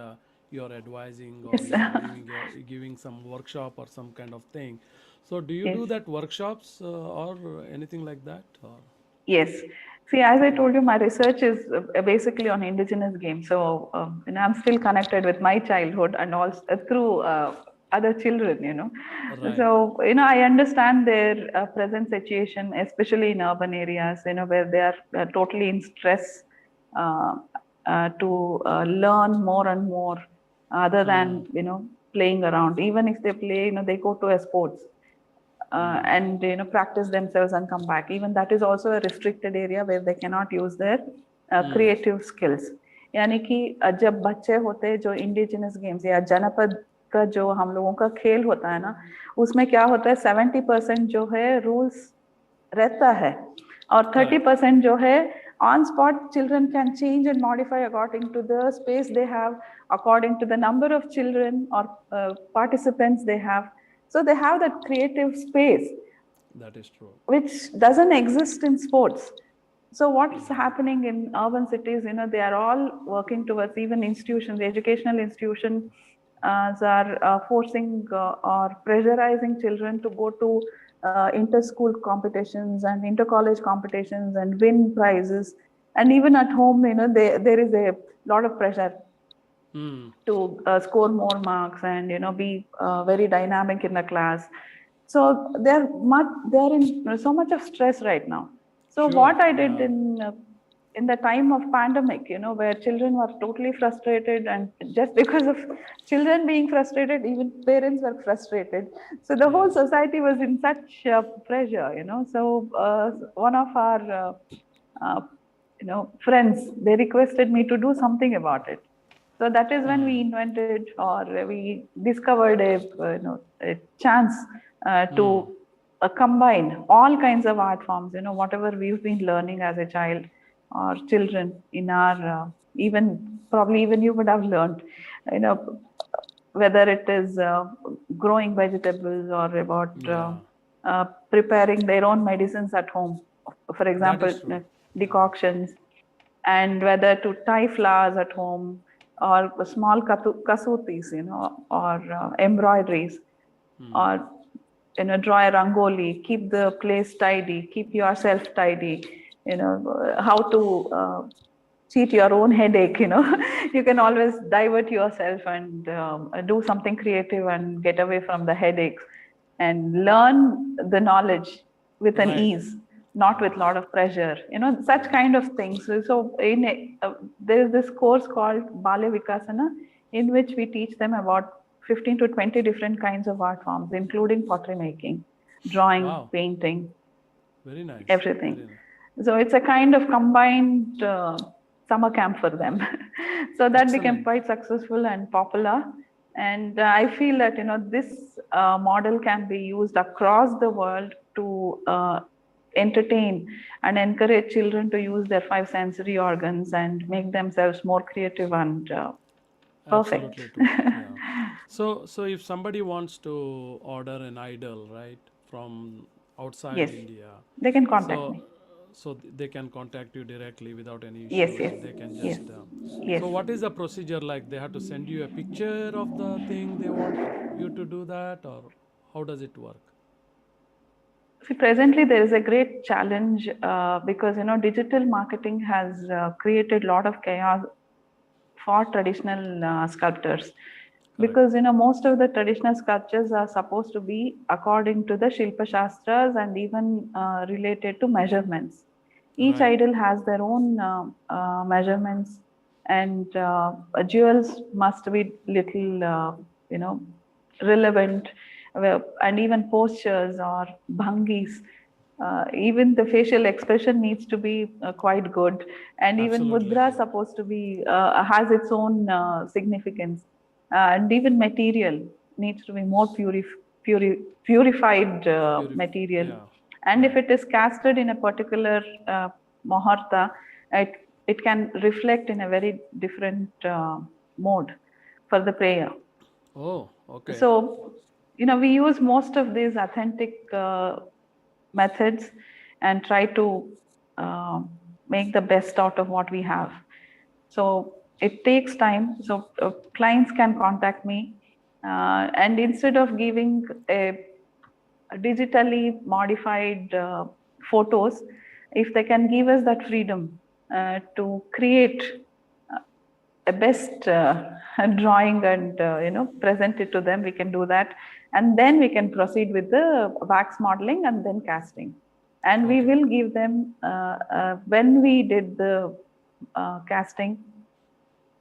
you are advising, or you are giving some workshop or some kind of thing. So do you do that workshops or anything like that? Or? Yes. See, as I told you, my research is basically on indigenous games. So, I'm still connected with my childhood and also through other children, Right. So, I understand their present situation, especially in urban areas, where they are totally in stress to learn more and more other than, playing around. Even if they play, they go to a sports. And practice themselves and come back. Even that is also a restricted area where they cannot use their creative skills. यानी कि जब बच्चे होते हैं जो indigenous games या जनपद का जो हम लोगों का खेल होता है ना, उसमें क्या होता है 70% जो है रूल्स रहता है और 30% जो है on spot children can change and modify according to the space they have, according to the number of children or participants they have. So they have that creative space. That is true. Which doesn't exist in sports. So what's happening in urban cities, they are all working towards, even institutions, educational institutions are forcing or pressurizing children to go to inter-school competitions and inter-college competitions and win prizes. And even at home, there is a lot of pressure to score more marks and be very dynamic in the class. So they're in so much of stress right now. So what I did in the time of pandemic, where children were totally frustrated, and just because of children being frustrated, even parents were frustrated. So the whole society was in such pressure, So one of our friends, they requested me to do something about it. So that is when we invented, or we discovered a chance to combine all kinds of art forms, whatever we've been learning as a child or children in our, probably even you would have learned, whether it is growing vegetables or about preparing their own medicines at home, for example, decoctions, and whether to tie flowers at home, or small kasutis, or embroideries, or draw a rangoli, keep the place tidy, keep yourself tidy, how to cheat your own headache, you can always divert yourself and do something creative and get away from the headaches and learn the knowledge with an ease, not with a lot of pressure, such kind of things. So there is this course called Balya Vikasana, in which we teach them about 15 to 20 different kinds of art forms, including pottery making, drawing, painting, very nice, everything. Very nice. So it's a kind of combined summer camp for them. So that became quite successful and popular. And I feel that this model can be used across the world to entertain and encourage children to use their 5 sensory organs and make themselves more creative and perfect. Absolutely true. So if somebody wants to order an idol, right, from outside Yes, India, they can contact so me. they can contact you directly without any Yes, issues. yes, They can yes, just. yes. So what is the procedure like? They have to send you a picture of the thing they want you to do that, or how does it work? See, presently there is a great challenge because digital marketing has created a lot of chaos for traditional sculptors. Correct. Because most of the traditional sculptures are supposed to be according to the Shilpa Shastras and even related to measurements. Each Right. idol has their own measurements, and jewels must be little relevant, and even postures or bhangis. Even the facial expression needs to be quite good, and even Absolutely. mudra supposed to be has its own significance, and even material needs to be more purified material. Yeah. And if Right. it is casted in a particular muhurta, it it can reflect in a very different mode for the prayer. Oh, okay. So, we use most of these authentic methods and try to uh, make the best out of what we have. So it takes time. So clients can contact me, and instead of giving a digitally modified photos, if they can give us that freedom to create a best drawing and present it to them, we can do that, and then we can proceed with the wax modeling and then casting. And we Okay. will give them when we did the casting,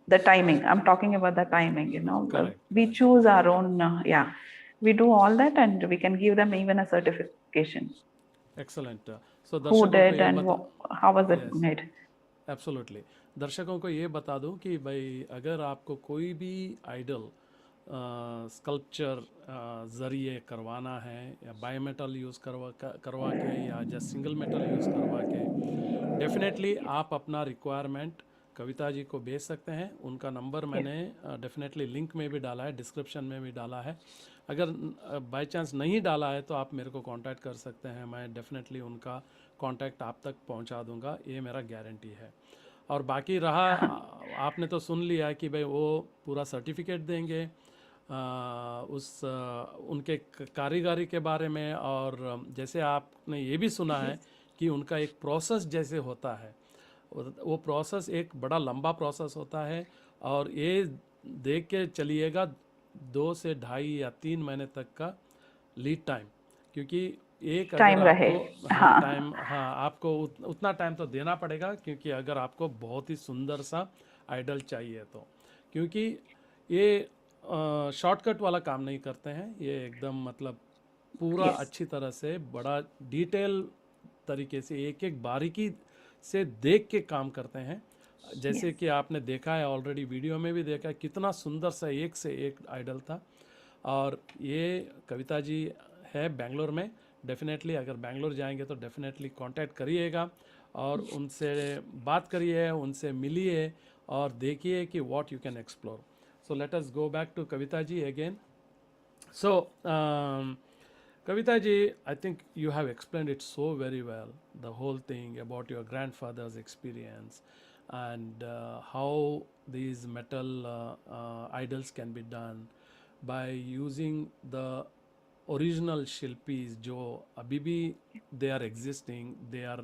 the timing, I'm talking about the timing, Correct. we Correct. choose our own, yeah, we do all that, and we can give them even a certification, Excellent. So who दर्शकों को did ये and बता. how was it Yes. made. Absolutely. दर्शकों को ये बता दूं कि भाई अगर आपको कोई भी आइडल स्कल्पचर ज़रिए करवाना है, या बायोमेटल यूज़ करवा के, या जस्ट सिंगल मेटल यूज़ करवा के, डेफिनेटली आप अपना रिक्वायरमेंट कविता जी को भेज सकते हैं. उनका नंबर Yes, मैंने डेफिनेटली लिंक में भी डाला है, डिस्क्रिप्शन में भी डाला है. अगर बाय चांस नहीं डाला है तो आप मेरे को कांटेक्ट कर सकते हैं. मैं डेफिनेटली उनका कांटेक्ट आप तक पहुंचा दूंगा, ये मेरा गारंटी है. और बाकी रहा, आपने तो सुन लिया कि भाई वो पूरा सर्टिफिकेट देंगे उनके कारीगरी के बारे में. और जैसे आपने ये भी सुना है कि उनका एक प्रोसेस जैसे होता है, वो प्रोसेस एक बड़ा लंबा प्रोसेस होता है. और ये देख के चलिएगा 2 से 2.5 या 3 महीने तक का लीड टाइम, क्योंकि एक अगर टाइम रहे, आपको, हाँ हाँ. टाइम, हाँ आपको उतना टाइम तो देना पड़ेगा, क्योंकि अगर आपको बहुत ही सुंदर सा आइडल चाहिए तो. क्योंकि ये शॉर्टकट वाला काम नहीं करते हैं, ये एकदम मतलब पूरा Yes, अच्छी तरह से बड़ा डिटेल तरीके से एक एक बारीकी से देख के काम करते हैं. जैसे yes. कि आपने देखा है ऑलरेडी, वीडियो में भी देखा है कितना सुंदर सा एक से एक आइडल था. और ये कविता जी है बेंगलोर में. डेफिनेटली अगर बेंगलोर जाएंगे तो डेफिनेटली कांटेक्ट करिएगा और उनसे बात करिए, उनसे मिलिए और देखिए कि what you can explore. So let us go back to Kavita ji again. So Kavita ji, I think you have explained it so very well, the whole thing about your grandfather's experience, and how these metal idols can be done by using the original Shilpis जो अभी भी they are existing, they are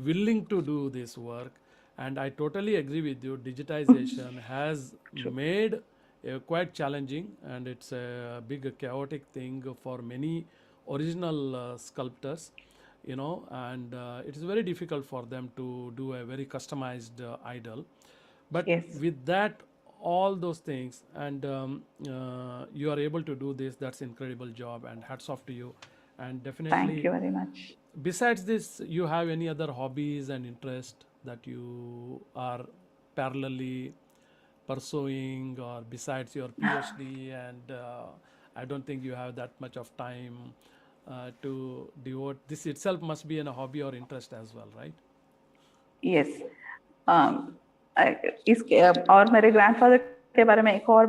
willing to do this work. And I totally agree with you, digitization has True. made quite challenging, and it's a big chaotic thing for many original sculptors, and it is very difficult for them to do a very customized idol. But Yes. with that, all those things, and you are able to do this, that's incredible job, and hats off to you. And definitely, Thank you very much. besides this, you have any other hobbies and interest that you are parallelly pursuing, or besides your PhD? And I don't think you have that much of time to devote. This itself must be a hobby or interest as well, right? Yes. um, और मेरे grandfather के बारे में एक और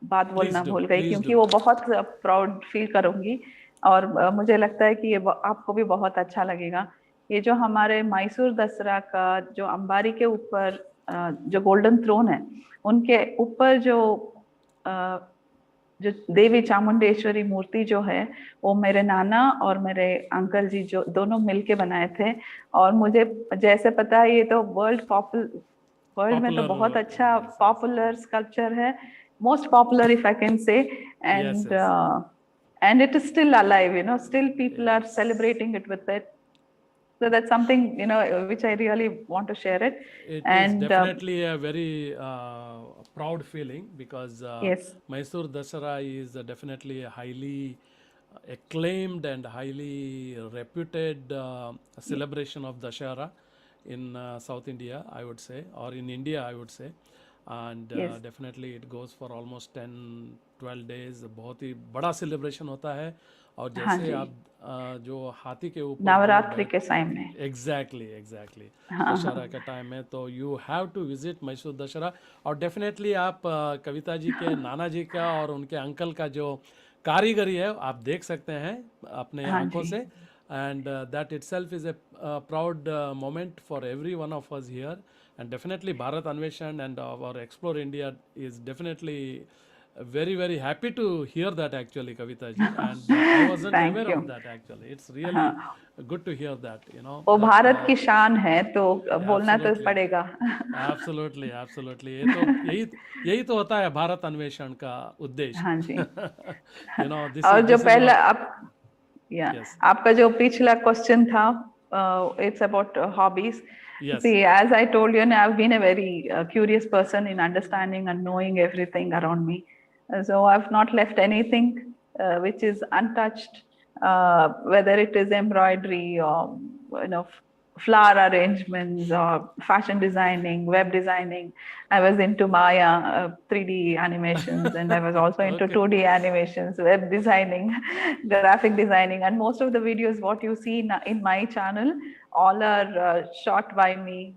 बात बोलना भूल गई, please क्योंकि do. वो बहुत प्राउड फील करूंगी। और मुझे लगता है कि ये आपको भी बहुत अच्छा लगेगा। ये जो हमारे मैसूर दसरा का जो अंबारी के ऊपर जो गोल्डन थ्रोन है, उनके ऊपर जो देवी चामुंडेश्वरी मूर्ति जो है, वो मेरे नाना और मेरे अंकल जी जो दोनों मिलके बनाए थे। और मुझे जैसे पता है, ये तो वर्ल्ड में तो Popular, बहुत अच्छा yes, पॉपुलर स्कल्पचर है, most popular if I can say. yes, and yes, and it is still alive, still people are yes. celebrating it with it. So that's something, which I really want to share it. It is And definitely a very proud feeling because yes. Mysore Dasara is definitely a highly acclaimed and highly reputed celebration of Dashara in South India, I would say, or in India, I would say. And Yes. definitely it goes for almost 10-12 days. बहुत ही बड़ा celebration होता है। और हाँ जैसे जी, आप जो हाथी के ऊपर जो नवरात्रि के टाइम में। एग्जैक्टली हाँ दशहरा हाँ का टाइम है, तो you have to visit Mysore Dussehra. और डेफिनेटली आप कविता जी के नाना जी का और उनके अंकल का जो कारीगरी है आप देख सकते हैं अपने हाँ आंखों जी। से। And that itself is a proud moment for every one of us here. And definitely Bharat Anveshan and our Explore India is definitely very happy to hear that actually, Kavita ji. And I wasn't thank aware you. of that actually. It's really हाँ, good to hear that, वो that Bharat की शान है, तो बोलना तो absolutely, पड़ेगा। absolutely ये तो यही तो होता है भारत अन्वेषण का हाँ जी। उद्देश्य। this और is जो this is पहला what. या Yes, आपका जो पिछला क्वेश्चन था, it's about hobbies. yes, See, as I told you, and I've been a very curious person in understanding and knowing everything around me. So I've not left anything which is untouched, whether it is embroidery or flower arrangements or fashion designing, web designing. I was into Maya 3D animations, and I was also into okay, 2D animations, web designing, graphic designing, and most of the videos what you see in my channel all are shot by me,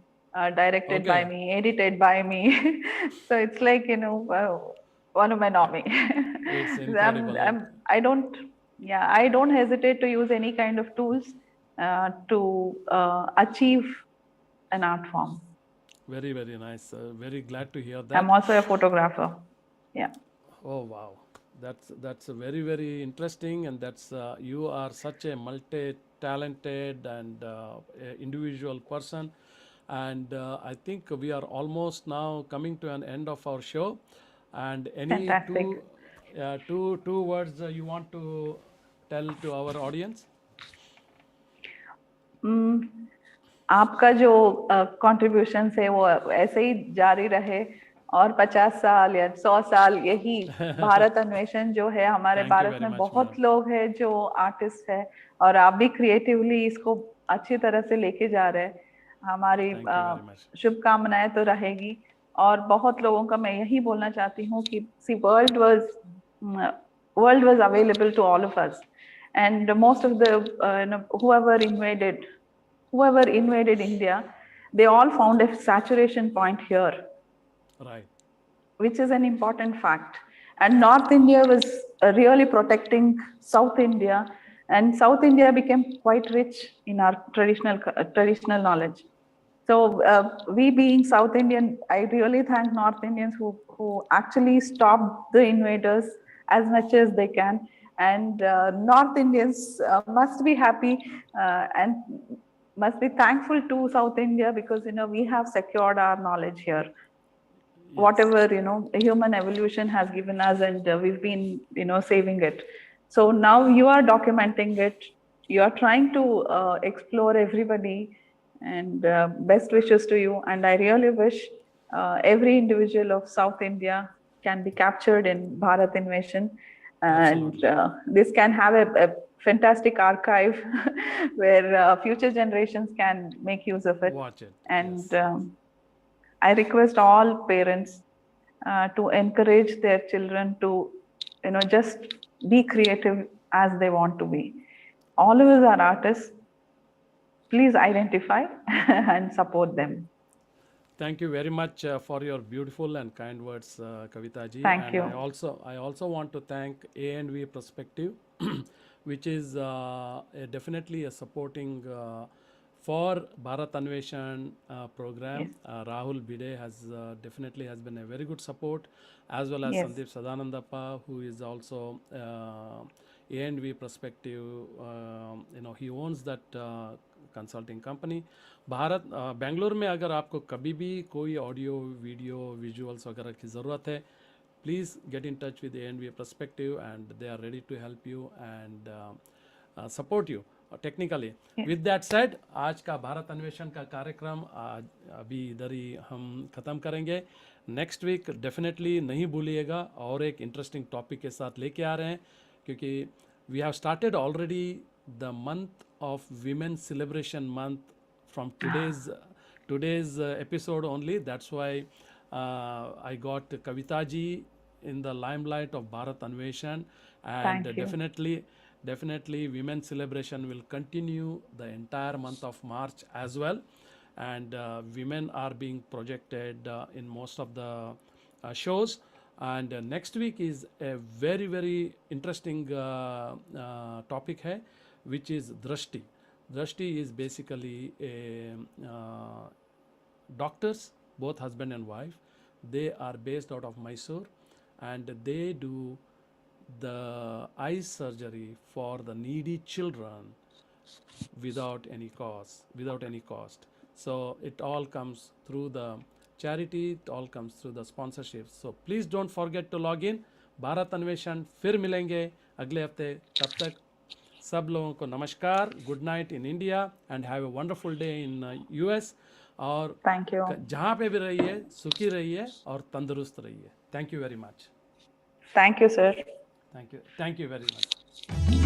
directed by okay, me, edited by me. So it's like, one of my nommy. it's incredible. I don't, yeah, I don't hesitate to use any kind of tools to achieve an art form. Very nice. Very glad to hear I'm that. also a photographer. Yeah. Oh wow, that's a very interesting, and that's you are such a multi-talented and individual person. And I think we are almost now coming to an end of our show. And any Fantastic. two words you want to tell to our audience? आपका जो contribution है वो ऐसे ही जारी रहे, और 50 साल या 100 साल यही भारत अन्वेषण जो है, हमारे Thank you भारत very में much, बहुत madam. लोग हैं जो आर्टिस्ट है, और आप भी क्रिएटिवली इसको अच्छी तरह से लेके जा रहे हैं। हमारी Thank you very much. शुभकामनाएं तो रहेगी। और बहुत लोगों का मैं यही बोलना चाहती हूँ कि sea world was available to all of us, and most of the whoever invaded India, they all found a saturation point here, Right. which is an important fact. And North India was really protecting South India, and South India became quite rich in our traditional knowledge. So we being South Indian, I really thank North Indians who actually stopped the invaders as much as they can. And North Indians must be happy and must be thankful to South India, because we have secured our knowledge here. Yes. Whatever human evolution has given us, and we've been saving it. So now you are documenting it, you are trying to explore everybody, and best wishes to you. And I really wish every individual of South India can be captured in Bharat Anveshan, and Absolutely. this can have a fantastic archive where future generations can make use of it. Watch it. And Yes. I request all parents to encourage their children to, just be creative as they want to be. All of us are artists. Please identify and support them. Thank you very much for your beautiful and kind words, Kavitha ji. Thank And you. I also want to thank A&V Perspective, which is definitely a supporting for Bharat Anveshan program. Yes. Rahul Bide has definitely has been a very good support, as well as Yes. Sandeep Sadanandappa, who is also A&V Perspective. He owns that consulting company Bharat Bengaluru में अगर आपको कभी भी कोई audio video visuals वगैरह की ज़रूरत है please get in touch with A&V perspective and they are ready to help you and support you technically with that said आज का भारत अन्वेषण का कार्यक्रम आज अभी इधर ही हम ख़त्म करेंगे नेक्स्ट वीक डेफिनेटली नहीं भूलिएगा और एक इंटरेस्टिंग टॉपिक के साथ लेके आ रहे हैं क्योंकि we have started already the month of women's celebration month from today's episode only. That's why I got Kavitha ji in the limelight of Bharat Anveshan, and definitely women's celebration will continue the entire month of March as well, and women are being projected in most of the shows. And next week is a very very interesting topic hai, which is Drashti. Drashti is basically a doctors, both husband and wife. They are based out of Mysore, and they do the eye surgery for the needy children without any cost. So it all comes through the charity, it all comes through the sponsorship. So please don't forget to log in. Bharat अन्वेषण फिर मिलेंगे अगले हफ्ते. तब तक सब लोगों को नमस्कार, good night in India and have a wonderful day in US. और थैंक यू. जहाँ पे भी रहिए सुखी रहिए और तंदुरुस्त रहिए. Thank you very much. Thank you sir. Thank you very much.